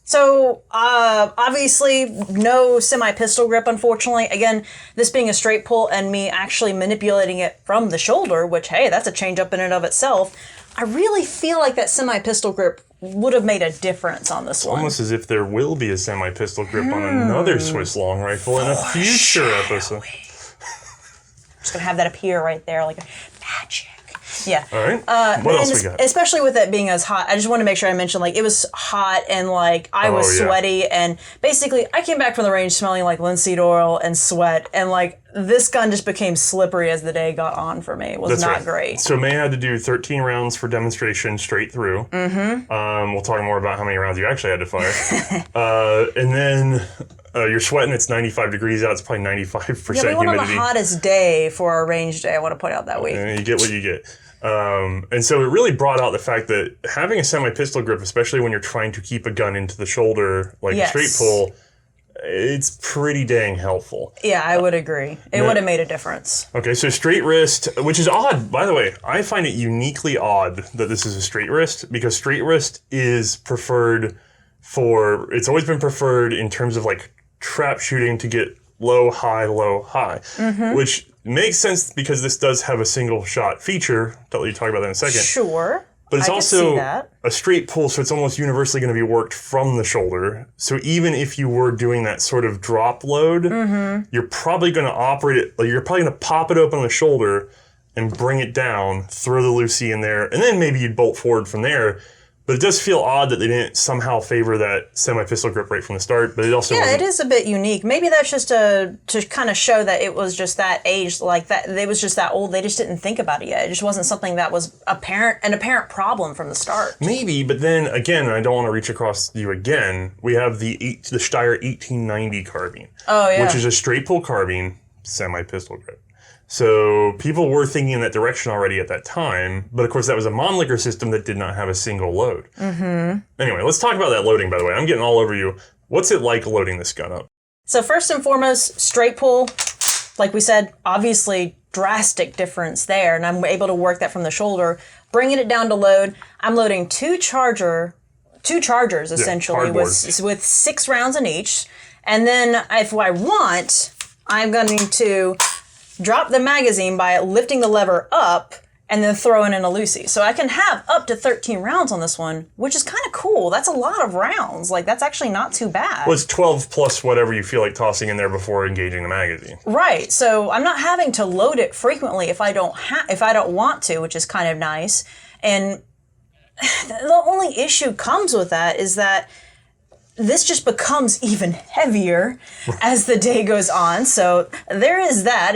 So, obviously, no semi-pistol grip, unfortunately. Again, this being a straight pull and me actually manipulating it from the shoulder, which, hey, that's a change up in and of itself. I really feel like that semi-pistol grip would have made a difference on this one. Almost as if there will be a semi-pistol grip on another Swiss long rifle in a future episode. Just going to have that appear right there like magic. Yeah. All right. What else we got? Especially with it being as hot, I just want to make sure I mention, it was hot and, I was sweaty. And basically, I came back from the range smelling like linseed oil and sweat. And, this gun just became slippery as the day got on for me. It was not great. So May had to do 13 rounds for demonstration straight through. Mm-hmm. We'll talk more about how many rounds you actually had to fire. And then... you're sweating, it's 95 degrees out, it's probably 95% humidity. Yeah, we went on the hottest day for our range day, I want to point out that week. You get what you get. And so it really brought out the fact that having a semi-pistol grip, especially when you're trying to keep a gun into the shoulder, a straight pull, it's pretty dang helpful. Yeah, I would agree. It would have made a difference. Okay, so straight wrist, which is odd, by the way. I find it uniquely odd that this is a straight wrist, because straight wrist is preferred it's always been preferred in terms of trap shooting to get low, high, which makes sense because this does have a single shot feature. I'll let you talk about that in a second. Sure. But it's also a straight pull, so it's almost universally going to be worked from the shoulder. So even if you were doing that sort of drop load, you're probably going to operate it, you're probably going to pop it open on the shoulder and bring it down, throw the Lucy in there, and then maybe you'd bolt forward from there. But it does feel odd that they didn't somehow favor that semi-pistol grip right from the start, but it also it is a bit unique. Maybe that's just to kind of show that it was just that age, that it was just that old. They just didn't think about it yet. It just wasn't something that was an apparent problem from the start. Maybe, but then again, I don't want to reach across you again. We have the Steyr 1890 carbine, which is a straight pull carbine, semi-pistol grip. So people were thinking in that direction already at that time, but of course that was a Mannlicher system that did not have a single load. Anyway, let's talk about that loading, by the way. I'm getting all over you. What's it like loading this gun up? So first and foremost, straight pull, like we said, obviously drastic difference there, and I'm able to work that from the shoulder. Bringing it down to load, I'm loading two chargers essentially with 6 rounds in each, and then if I want, I'm going to drop the magazine by lifting the lever up and then throwing in a Lucy. So I can have up to 13 rounds on this one, which is kind of cool. That's a lot of rounds. That's actually not too bad. Well, it's 12 plus whatever you feel like tossing in there before engaging the magazine. Right. So I'm not having to load it frequently if I don't want to, which is kind of nice. And the only issue comes with that is that this just becomes even heavier as the day goes on. So there is that.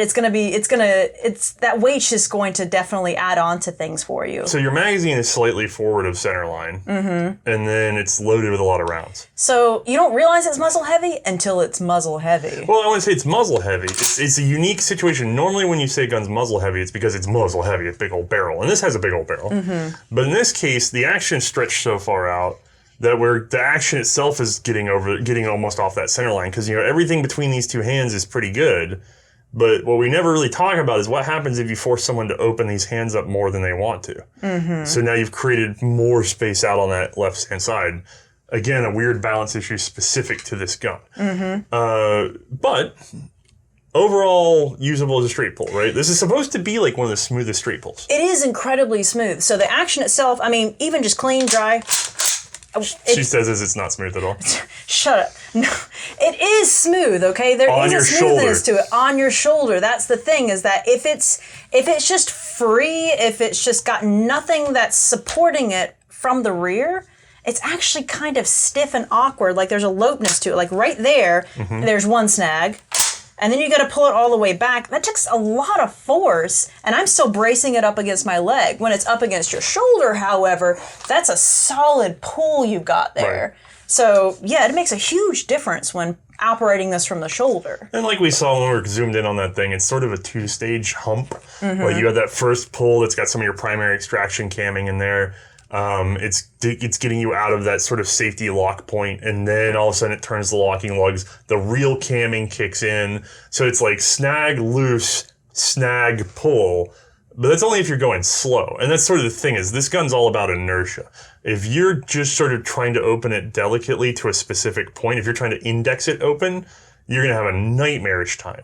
That weight's just going to definitely add on to things for you. So your magazine is slightly forward of center line, and then it's loaded with a lot of rounds. So you don't realize it's muzzle heavy until it's muzzle heavy. Well, I wouldn't say it's muzzle heavy. It's a unique situation. Normally when you say a gun's muzzle heavy, it's because it's muzzle heavy, it's big old barrel. And this has a big old barrel. But in this case, the action stretched so far out that where the action itself is getting almost off that center line, because everything between these two hands is pretty good, but what we never really talk about is what happens if you force someone to open these hands up more than they want to. So now you've created more space out on that left hand side. Again, a weird balance issue specific to this gun. But overall usable as a straight pull, right? This is supposed to be like one of the smoothest straight pulls. It is incredibly smooth. So the action itself, I mean, even just clean, dry. She says it's not smooth at all. Shut up. No, it is smooth, okay? There is a smoothness to it on your shoulder. That's the thing, is that if it's just free, if it's just got nothing that's supporting it from the rear, it's actually kind of stiff and awkward. Like there's a lopeness to it. Like right there, there's one snag. And then you got to pull it all the way back. That takes a lot of force, and I'm still bracing it up against my leg. When it's up against your shoulder, however, that's a solid pull you've got there. Right. So, yeah, it makes a huge difference when operating this from the shoulder. And like we saw when we were zoomed in on that thing, it's sort of a two-stage hump. Like you have that first pull that's got some of your primary extraction camming in there. It's getting you out of that sort of safety lock point, and then all of a sudden it turns the locking lugs. The real camming kicks in. So it's like snag, loose, snag, pull. But that's only if you're going slow. And that's sort of the thing, is this gun's all about inertia. If you're just sort of trying to open it delicately to a specific point, if you're trying to index it open, you're going to have a nightmarish time.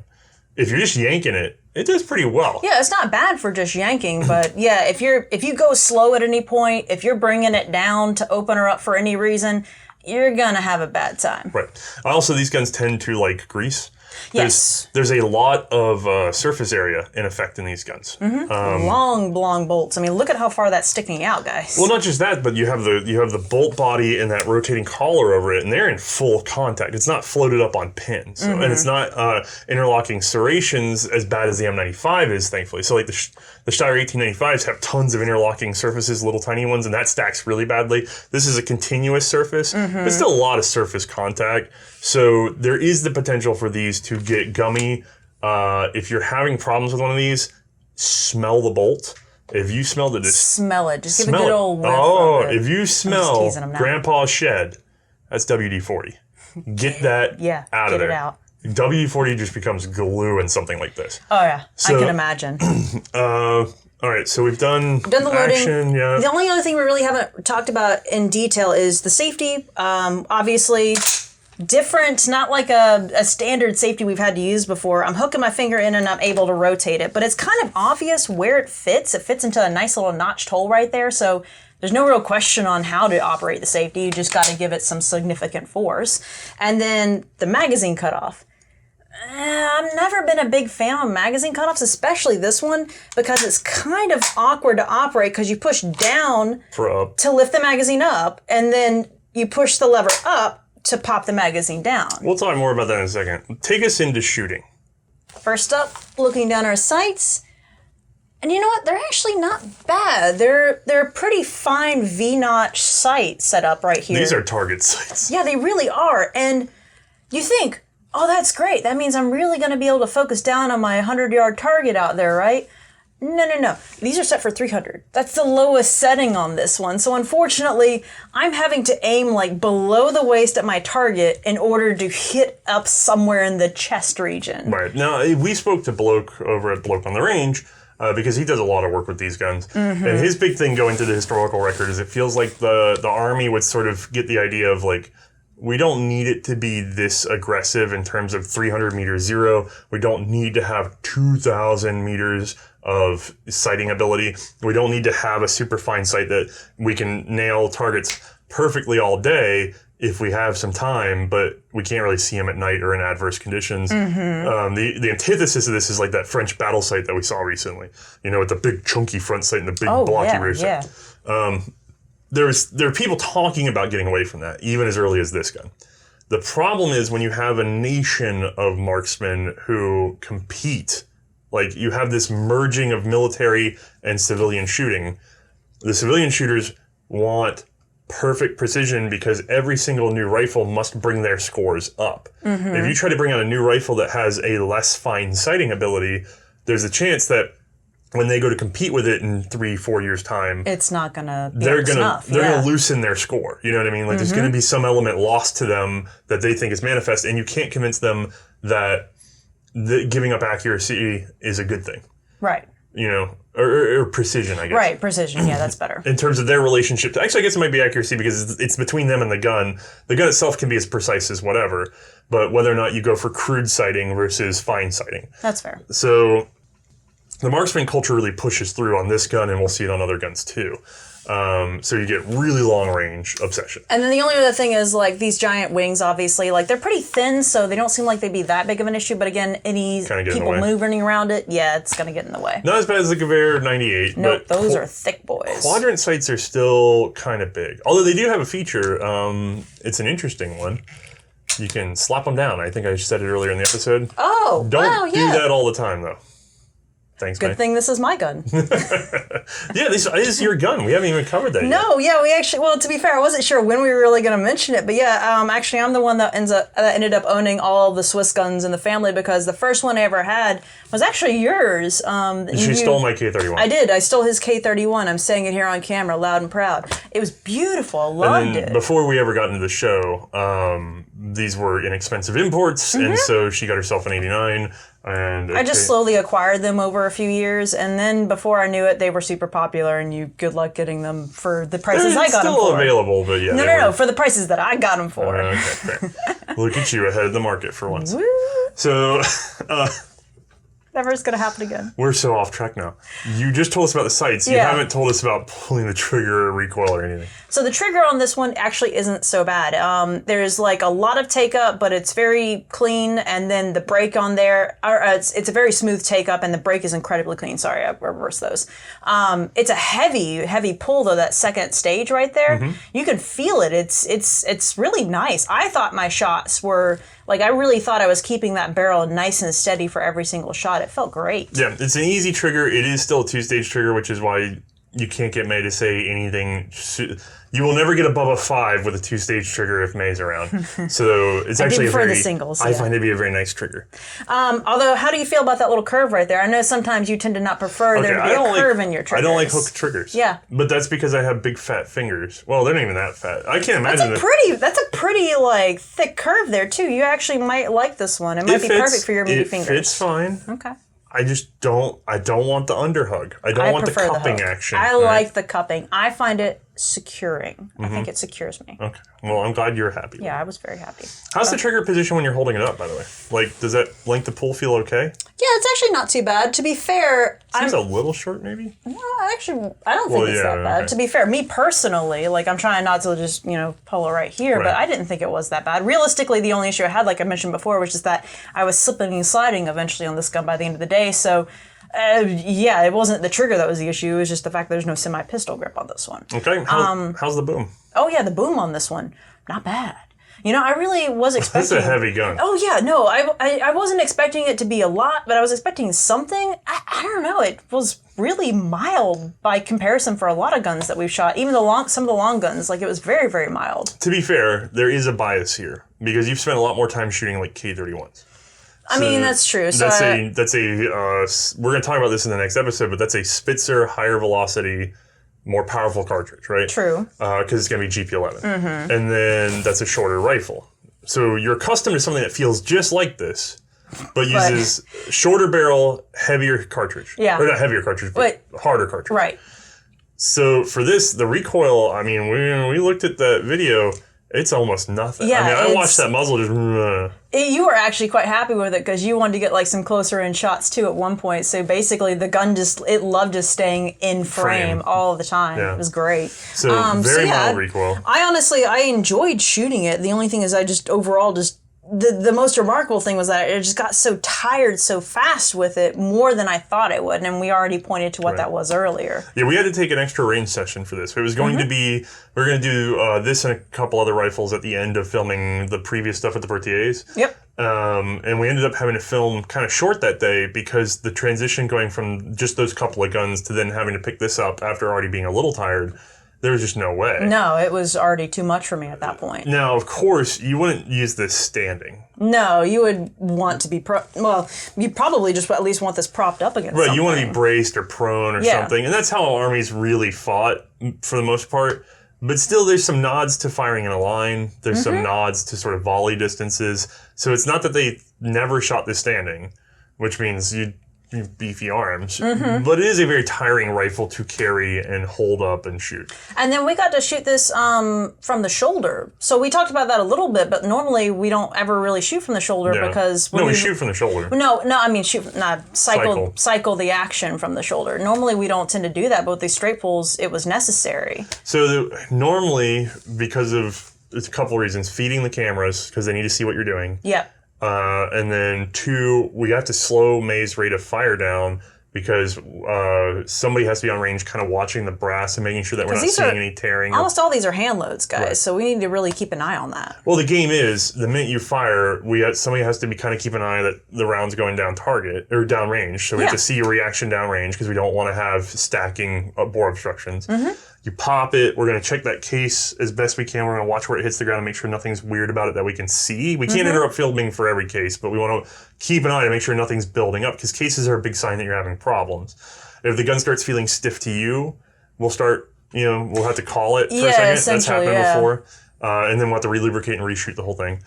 If you're just yanking it, it does pretty well. Yeah, it's not bad for just yanking, but yeah, if you go slow at any point, if you're bringing it down to open her up for any reason, you're gonna have a bad time. Right. Also, these guns tend to like grease. Yes. There's a lot of surface area in effect in these guns. Long bolts. I mean, look at how far that's sticking out, guys. Well, not just that, but you have the bolt body and that rotating collar over it, and they're in full contact. It's not floated up on pins, so, and it's not interlocking serrations as bad as the M95 is, thankfully. So like the Steyr 1895s have tons of interlocking surfaces, little tiny ones, and that stacks really badly. This is a continuous surface, but still a lot of surface contact. So there is the potential for these to get gummy. If you're having problems with one of these, smell the bolt. If you smelled it, smell it. Just give a good old whiff. Oh, if you smell Grandpa's shed, that's WD-40. Get that out of there. Get it out. WD-40 just becomes glue in something like this. Oh yeah, so, I can imagine. All right, so we've done the loading. Action, yeah. The only other thing we really haven't talked about in detail is the safety. Obviously, different, not like a standard safety we've had to use before. I'm hooking my finger in and I'm able to rotate it, but it's kind of obvious where it fits. It fits into a nice little notched hole right there, so there's no real question on how to operate the safety. You just got to give it some significant force. And then the magazine cutoff. I've never been a big fan of magazine cutoffs, especially this one, because it's kind of awkward to operate because you push down to lift the magazine up, and then you push the lever up to pop the magazine down. We'll talk more about that in a second. Take us into shooting. First up, looking down our sights. And you know what? They're actually not bad. They're a pretty fine V-notch sight set up right here. These are target sights. Yeah, they really are. And you think, oh, that's great. That means I'm really going to be able to focus down on my 100-yard target out there, right? No. These are set for 300. That's the lowest setting on this one. So unfortunately, I'm having to aim like below the waist at my target in order to hit up somewhere in the chest region. Right. Now, we spoke to Bloke over at Bloke on the Range because he does a lot of work with these guns. And his big thing going to the historical record is it feels like the Army would sort of get the idea of like, we don't need it to be this aggressive in terms of 300 meter zero. We don't need to have 2,000 meters of sighting ability. We don't need to have a super fine sight that we can nail targets perfectly all day if we have some time, but we can't really see them at night or in adverse conditions. The antithesis of this is like that French battle sight that we saw recently, you know, with the big chunky front sight and the big blocky rear sight. There are people talking about getting away from that, even as early as this gun. The problem is when you have a nation of marksmen who compete, like you have this merging of military and civilian shooting. The civilian shooters want perfect precision because every single new rifle must bring their scores up. If you try to bring out a new rifle that has a less fine sighting ability, there's a chance that when they go to compete with it in 3-4 years time, it's not gonna be they're gonna loosen their score. You know what I mean? Like there's gonna be some element lost to them that they think is manifest, and you can't convince them that giving up accuracy is a good thing. Right. you know, or precision, I guess. Right, precision. Yeah, that's better. In terms of their relationship. Actually, I guess it might be accuracy because it's between them and the gun. The gun itself can be as precise as whatever, but whether or not you go for crude sighting versus fine sighting. That's fair. So the marksman culture really pushes through on this gun, and we'll see it on other guns too. So you get really long range obsession. And then the only other thing is like these giant wings, obviously, like they're pretty thin, so they don't seem like they'd be that big of an issue. But again, any people moving around it, yeah, it's going to get in the way. Not as bad as the Gewehr 98. Nope, but those are thick boys. Quadrant sights are still kind of big. Although they do have a feature. It's an interesting one. You can slap them down. I think I said it earlier in the episode. Oh, Don't do that all the time, though. Thanks, Good thing this is my gun. Yeah, this is your gun. We haven't even covered that yet. No, yeah, we actually, well, to be fair, I wasn't sure when we were really going to mention it, but yeah, actually I'm the one that ended up owning all the Swiss guns in the family because the first one I ever had was actually yours. She stole my K31. I did. I stole his K31. I'm saying it here on camera, loud and proud. It was beautiful. I loved it. Before we ever got into the show, these were inexpensive imports, and so she got herself an 89. And I just slowly acquired them over a few years, and then before I knew it, they were super popular, and good luck getting them for the prices I got them for. Still available, but yeah. No, for the prices that I got them for. Okay, fair. Look at you, ahead of the market for once. Woo. So... Never is going to happen again. We're so off track now. You just told us about the sights. You haven't told us about pulling the trigger or recoil or anything. So the trigger on this one actually isn't so bad. There's like a lot of take up, but it's very clean. And then the brake on there, it's a very smooth take up, and the brake is incredibly clean. Sorry, I reversed those. It's a heavy pull though. That second stage right there, you can feel it. It's really nice. I thought my shots were. Like, I really thought I was keeping that barrel nice and steady for every single shot. It felt great. Yeah, it's an easy trigger. It is still a two-stage trigger, which is why you can't get Mae to say anything. You will never get above a 5 with a two-stage trigger if Mae's around. So it's actually the singles. I find it to be a very nice trigger. Although, how do you feel about that little curve right there? I know sometimes you tend to not prefer there to be a curve in your triggers. I don't like hooked triggers. Yeah. But that's because I have big fat fingers. Well, they're not even that fat. I can't imagine that's a pretty like thick curve there too. You actually might like this one. It might be perfect for your meaty fingers. It fits fine. Okay. I just don't want the underhug. I don't want the cupping action. I like the cupping. I find it securing. I think it secures me. Okay. Well, I'm glad you're happy. Yeah, I was very happy. How's the trigger position when you're holding it up, by the way? Like, does that length of pull feel okay? Yeah, it's actually not too bad. To be fair, Seems a little short, maybe? No, actually, I don't think it's that bad. Okay. To be fair, me personally, like, I'm trying not to just, pull it right here, but I didn't think it was that bad. Realistically, the only issue I had, like I mentioned before, was just that I was slipping and sliding eventually on this gun by the end of the day, so... it wasn't the trigger that was the issue. It was just the fact there's no semi-pistol grip on this one. Okay. How's the boom? Oh, yeah, the boom on this one. Not bad. I really was expecting... That's a heavy gun. Oh, yeah, no, I wasn't expecting it to be a lot, but I was expecting something. I don't know, it was really mild by comparison for a lot of guns that we've shot. Even some of the long guns, like, it was very, very mild. To be fair, there is a bias here, because you've spent a lot more time shooting, like, K31s. I mean, that's true. So we're going to talk about this in the next episode, but that's a Spitzer, higher velocity, more powerful cartridge, right? True. Because it's going to be GP11. And then that's a shorter rifle. So you're accustomed to something that feels just like this, but uses shorter barrel, heavier cartridge. Yeah. Or not heavier cartridge, but harder cartridge. Right. So for this, the recoil, I mean, when we looked at that video... It's almost nothing. Yeah, I watched that muzzle just... You were actually quite happy with it because you wanted to get like some closer in shots too at one point. So basically the gun it loved just staying in frame all the time. Yeah. It was great. So very mild recoil. I enjoyed shooting it. The only thing is I just overall just... The most remarkable thing was that it just got so tired so fast with it, more than I thought it would, and we already pointed to what that was earlier. Yeah, we had to take an extra range session for this. It was going to be, we were going to do this and a couple other rifles at the end of filming the previous stuff at the Berthier's. Yep. And we ended up having to film kind of short that day because the transition going from just those couple of guns to then having to pick this up after already being a little tired, there was just no way. No, it was already too much for me at that point. Now, of course, you wouldn't use this standing. No, you would want to be you probably just at least want this propped up against something. You want to be braced or prone or something. And that's how armies really fought for the most part. But still, there's some nods to firing in a line. There's some nods to sort of volley distances. So it's not that they never shot this standing, which means you'd beefy arms, but it is a very tiring rifle to carry and hold up and shoot. And then we got to shoot this from the shoulder. So we talked about that a little bit, but normally we don't ever really shoot from the shoulder because... we shoot from the shoulder. No, I mean cycle the action from the shoulder. Normally we don't tend to do that, but with these straight pulls, it was necessary. So normally, because of a couple reasons, feeding the cameras, because they need to see what you're doing. Yep. And then 2, we have to slow Mae's rate of fire down because somebody has to be on range kind of watching the brass and making sure that we're not seeing any tearing. Almost all these are hand loads, guys, so we need to really keep an eye on that. Well, the game is, the minute you fire, somebody has to be kind of keep an eye that the round's going down target, or down range, so we have to see a reaction down range because we don't want to have stacking bore obstructions. You pop it, we're going to check that case as best we can, we're going to watch where it hits the ground and make sure nothing's weird about it that we can see. We can't interrupt filming for every case, but we want to keep an eye to make sure nothing's building up, because cases are a big sign that you're having problems. If the gun starts feeling stiff to you, we'll start, we'll have to call it for a second. That's happened before. And then we'll have to relubricate and reshoot the whole thing.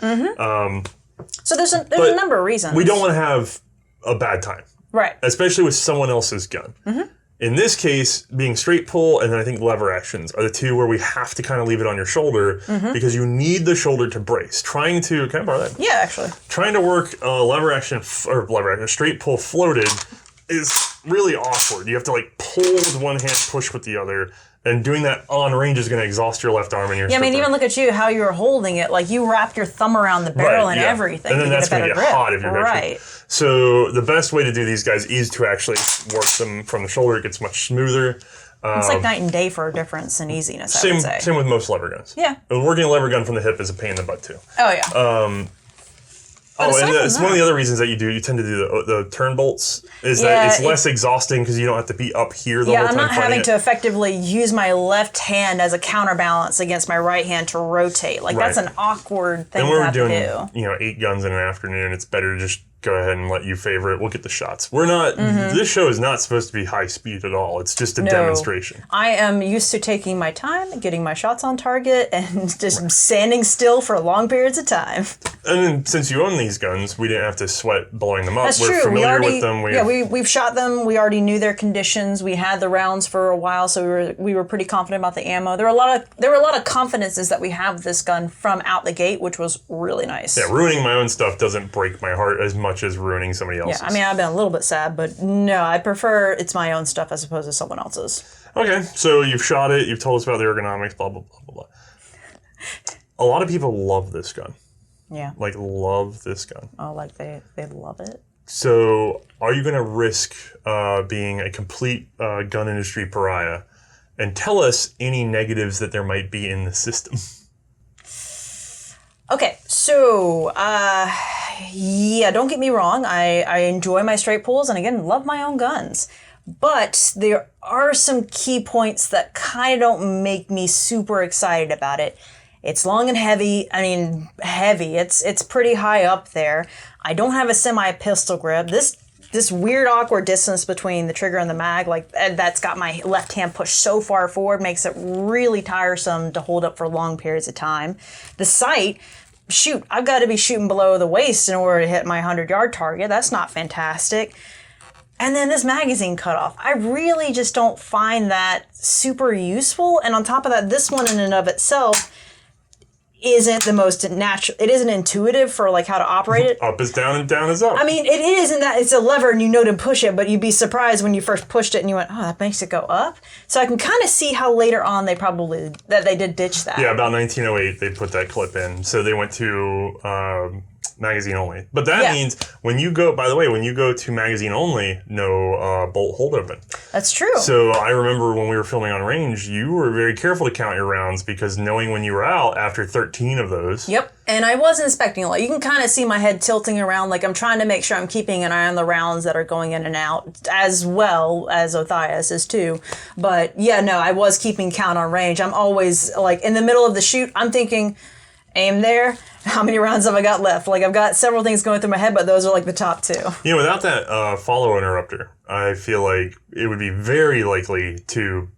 So there's a number of reasons. We don't want to have a bad time. Right. Especially with someone else's gun. In this case, being straight pull and then I think lever actions are the 2 where we have to kind of leave it on your shoulder because you need the shoulder to brace. Can I borrow that? Yeah, actually. Trying to work straight pull floated is really awkward. You have to pull with one hand, push with the other. And doing that on range is going to exhaust your left arm and your even look at you, how you were holding it. You wrapped your thumb around the barrel and everything. And then that's going to get hot if you're right. So the best way to do these guys is to actually work them from the shoulder. It gets much smoother. It's like night and day for a difference in easiness, I would say. Same with most lever guns. Yeah. Working a lever gun from the hip is a pain in the butt, too. Oh, yeah. And it's one of the other reasons that you tend to do the turn bolts is that it's less exhausting because you don't have to be up here the whole time. Yeah, I'm not having to effectively use my left hand as a counterbalance against my right hand to rotate. That's an awkward thing to have to do. And when we're doing, 8 guns in an afternoon, it's better to just go ahead and let you favor it. We'll get the shots. We're not, this show is not supposed to be high speed at all. It's just a demonstration. I am used to taking my time, getting my shots on target, and just standing still for long periods of time. And then since you own these guns, we didn't have to sweat blowing them up. That's We're true. familiar with them. We've shot them. We already knew their conditions. We had the rounds for a while, so we were pretty confident about the ammo. There were a lot of confidences that we have this gun from out the gate, which was really nice. Yeah, ruining my own stuff doesn't break my heart as much as ruining somebody else's. Yeah, I've been a little bit sad, but no, I prefer it's my own stuff as opposed to someone else's. Okay, so you've shot it, you've told us about the ergonomics, blah, blah, blah, blah, blah. A lot of people love this gun. Yeah. Love this gun. Oh, they love it? So are you going to risk being a complete gun industry pariah and tell us any negatives that there might be in the system? Okay, so, don't get me wrong. I enjoy my straight pulls and, again, love my own guns. But there are some key points that kind of don't make me super excited about it. It's long and heavy. Heavy. It's pretty high up there. I don't have a semi-pistol grip. This weird awkward distance between the trigger and the mag, that's got my left hand pushed so far forward, makes it really tiresome to hold up for long periods of time. The sight, I've got to be shooting below the waist in order to hit my 100-yard target. That's not fantastic. And then this magazine cutoff. I really just don't find that super useful. And on top of that, this one in and of itself isn't the most natural. It isn't intuitive for how to operate it. Up is down and down is up. It is in that it's a lever and you know to push it, but you'd be surprised when you first pushed it and you went, oh, that makes it go up. So I can kind of see how later on they did ditch that. Yeah, about 1908 they put that clip in. So they went to magazine only. But that means when you go to magazine only, no bolt hold open. That's true. So I remember when we were filming on range, you were very careful to count your rounds because knowing when you were out after 13 of those. Yep. And I was inspecting a lot. You can kind of see my head tilting around, I'm trying to make sure I'm keeping an eye on the rounds that are going in and out, as well as Othais is too. But I was keeping count on range. I'm always in the middle of the shoot, I'm thinking, aim there. How many rounds have I got left? I've got several things going through my head, but those are the top 2. Without that follow interrupter, I feel like it would be very likely to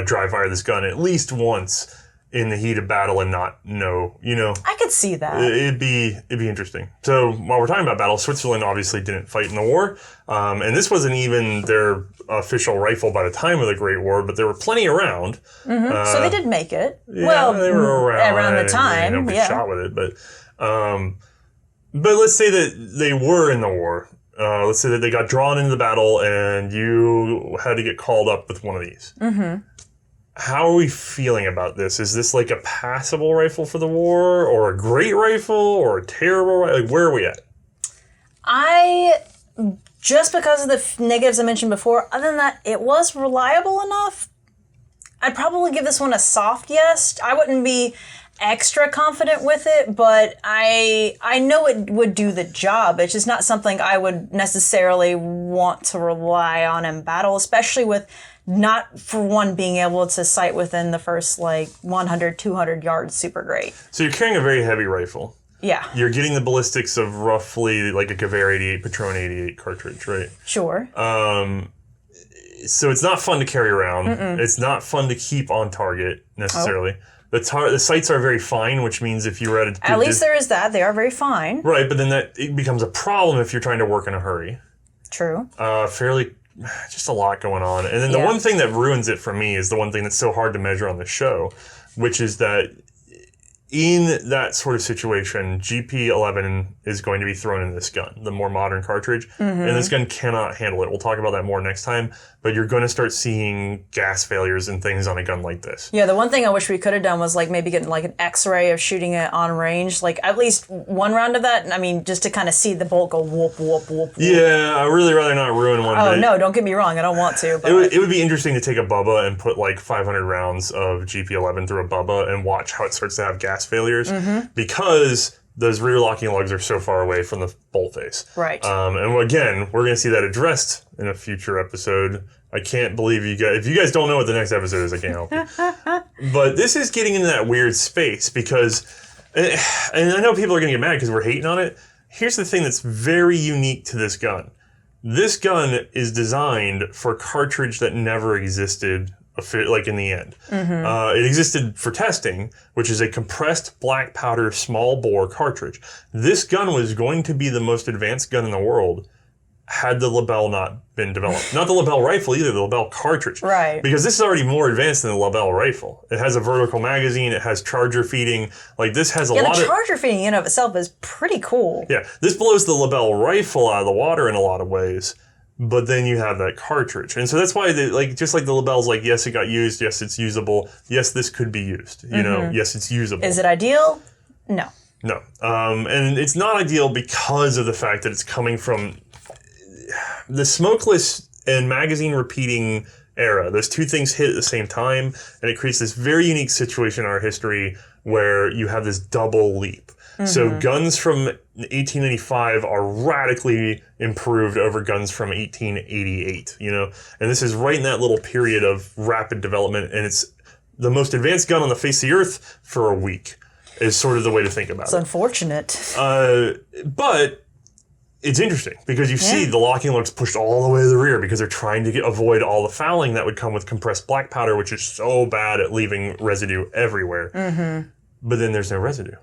dry fire this gun at least once in the heat of battle and not know, I could see that. It'd be interesting. So while we're talking about battle, Switzerland obviously didn't fight in the war, and this wasn't even their official rifle by the time of the Great War, but there were plenty around. So they did make it. Yeah, they were around the time. Nobody shot with it, but let's say that they were in the war. Let's say that they got drawn into the battle, and you had to get called up with one of these. Mm-hmm. How are we feeling about this? Is this like a passable rifle for the war, or a great rifle, or a terrible rifle? Like, where are we at? Just because of the negatives I mentioned before, other than that, it was reliable enough. I'd probably give this one a soft yes. I wouldn't be extra confident with it, but I know it would do the job. It's just not something I would necessarily want to rely on in battle, especially with not for one being able to sight within the first 100, 200 yards super great. So you're carrying a very heavy rifle. Yeah. You're getting the ballistics of roughly like a Gewehr 88, Patron 88 cartridge, right? Sure. So it's not fun to carry around. Mm-mm. It's not fun to keep on target necessarily. Oh. The sights are very fine, which means if you were at least there is that. They are very fine. Right, but then it becomes a problem if you're trying to work in a hurry. True. Just a lot going on. And then the one thing that ruins it for me is the one thing that's so hard to measure on the show, which is that in that sort of situation, GP11 is going to be thrown in this gun, the more modern cartridge, and this gun cannot handle it. We'll talk about that more next time, but you're going to start seeing gas failures and things on a gun like this. Yeah, the one thing I wish we could have done was maybe getting an X-ray of shooting it on range, at least one round of that. I mean, just to kind of see the bolt go whoop, whoop, whoop, whoop. Yeah, I'd really rather not ruin one. Oh, no, don't get me wrong. I don't want to. But it would be interesting to take a Bubba and put 500 rounds of GP11 through a Bubba and watch how it starts to have gas failures because those rear locking lugs are so far away from the bolt face. Right. And again, we're going to see that addressed in a future episode. I can't believe you guys... If you guys don't know what the next episode is, I can't help you. But this is getting into that weird space because... And I know people are going to get mad because we're hating on it. Here's the thing that's very unique to this gun. This gun is designed for cartridge that never existed in the end. It existed for testing, which is a compressed black powder small bore cartridge. This gun was going to be the most advanced gun in the world had the Lebel not been developed. Not the Lebel rifle either, the Lebel cartridge. Right. Because this is already more advanced than the Lebel rifle. It has a vertical magazine, it has charger feeding, this has a lot of... Yeah, the charger feeding in and of itself is pretty cool. Yeah, this blows the Lebel rifle out of the water in a lot of ways. But then you have that cartridge. And so that's why, just like the Lebel's yes, it got used. Yes, it's usable. Yes, this could be used. Yes, it's usable. Is it ideal? No. No. And it's not ideal because of the fact that it's coming from the smokeless and magazine repeating era. Those two things hit at the same time, and it creates this very unique situation in our history where you have this double leap. So guns from 1895 are radically improved over guns from 1888, and this is right in that little period of rapid development, and it's the most advanced gun on the face of the earth for a week is sort of the way to think about it. It's unfortunate. But it's interesting because you see the locking lugs pushed all the way to the rear because they're trying to avoid all the fouling that would come with compressed black powder, which is so bad at leaving residue everywhere. But then there's no residue.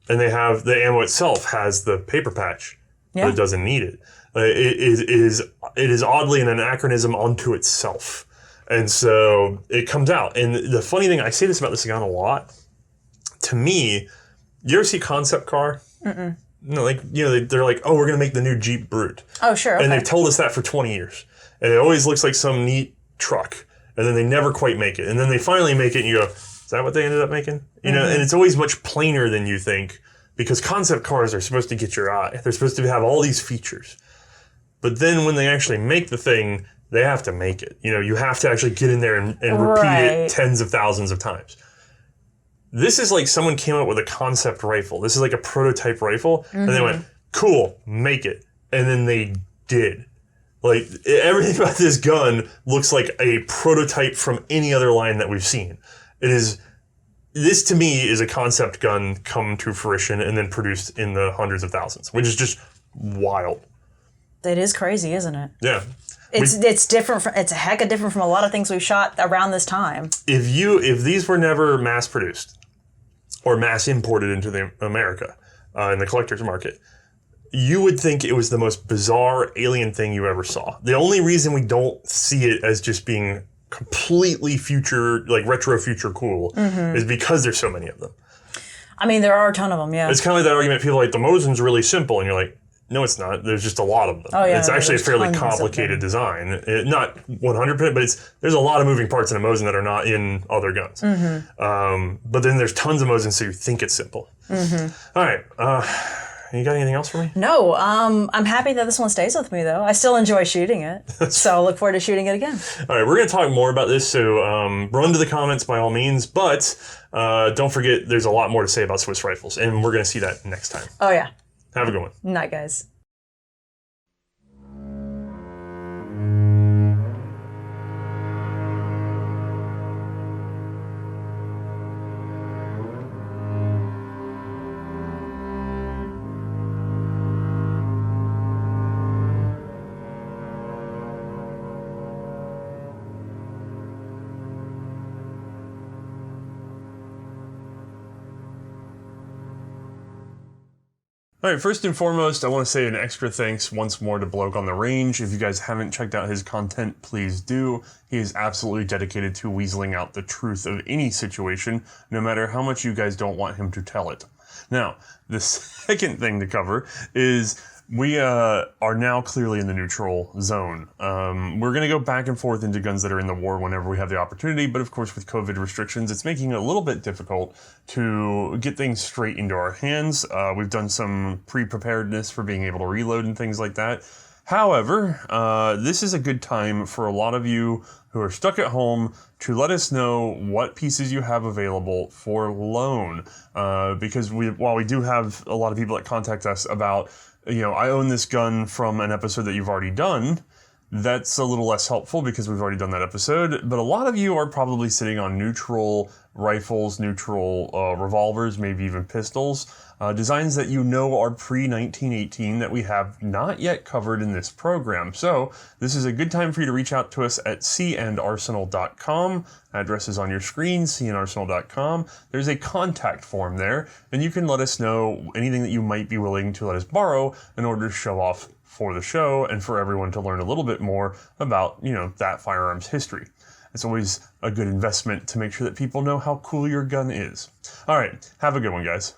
And they have the ammo itself has the paper patch, but it doesn't need it. It is oddly an anachronism unto itself, and so it comes out. And the funny thing, I say this about this gun a lot. To me, you ever see concept car? No, they're like, oh, we're gonna make the new Jeep Brute. Oh, sure. Okay. And they've told us that for 20 years, and it always looks like some neat truck, and then they never quite make it, and then they finally make it, and you go, is that what they ended up making? And it's always much plainer than you think because concept cars are supposed to get your eye. They're supposed to have all these features. But then when they actually make the thing, they have to make it. You have to actually get in there and repeat it tens of thousands of times. This is like someone came up with a concept rifle. This is like a prototype rifle. And they went, cool, make it. And then they did. Everything about this gun looks like a prototype from any other line that we've seen. This to me is a concept gun come to fruition and then produced in the hundreds of thousands, which is just wild. It is crazy, isn't it? Yeah. It's different. It's a heck of different from a lot of things we've shot around this time. If these were never mass produced or mass imported into America in the collector's market, you would think it was the most bizarre alien thing you ever saw. The only reason we don't see it as just being completely future, like retro future cool, is because there's so many of them. I mean, there are a ton of them, yeah. It's kind of like that argument, people are like, the Mosin's really simple, and you're like, no, it's not. There's just a lot of them. Oh, yeah, it's actually a fairly complicated design. Not 100%, but there's a lot of moving parts in a Mosin that are not in other guns. But then there's tons of Mosins, so you think it's simple. All right. You got anything else for me? No. I'm happy that this one stays with me, though. I still enjoy shooting it, so I'll look forward to shooting it again. All right, we're going to talk more about this, so run to the comments by all means, but don't forget there's a lot more to say about Swiss rifles, and we're going to see that next time. Oh, yeah. Have a good one. Night, guys. All right, first and foremost, I want to say an extra thanks once more to Bloke on the Range. If you guys haven't checked out his content, please do. He is absolutely dedicated to weaseling out the truth of any situation, no matter how much you guys don't want him to tell it. Now, the second thing to cover is we are now clearly in the neutral zone. We're going to go back and forth into guns that are in the war whenever we have the opportunity, but of course with COVID restrictions, it's making it a little bit difficult to get things straight into our hands. We've done some pre-preparedness for being able to reload and things like that. However, this is a good time for a lot of you who are stuck at home to let us know what pieces you have available for loan. Because while we do have a lot of people that contact us about, I own this gun from an episode that you've already done, that's a little less helpful because we've already done that episode. But a lot of you are probably sitting on neutral rifles, neutral revolvers, maybe even pistols, designs that are pre-1918 that we have not yet covered in this program. So this is a good time for you to reach out to us at C&Rsenal.com. Address is on your screen, C&Rsenal.com. There's a contact form there, and you can let us know anything that you might be willing to let us borrow in order to show off for the show and for everyone to learn a little bit more about, that firearms history. It's always a good investment to make sure that people know how cool your gun is. All right, have a good one, guys.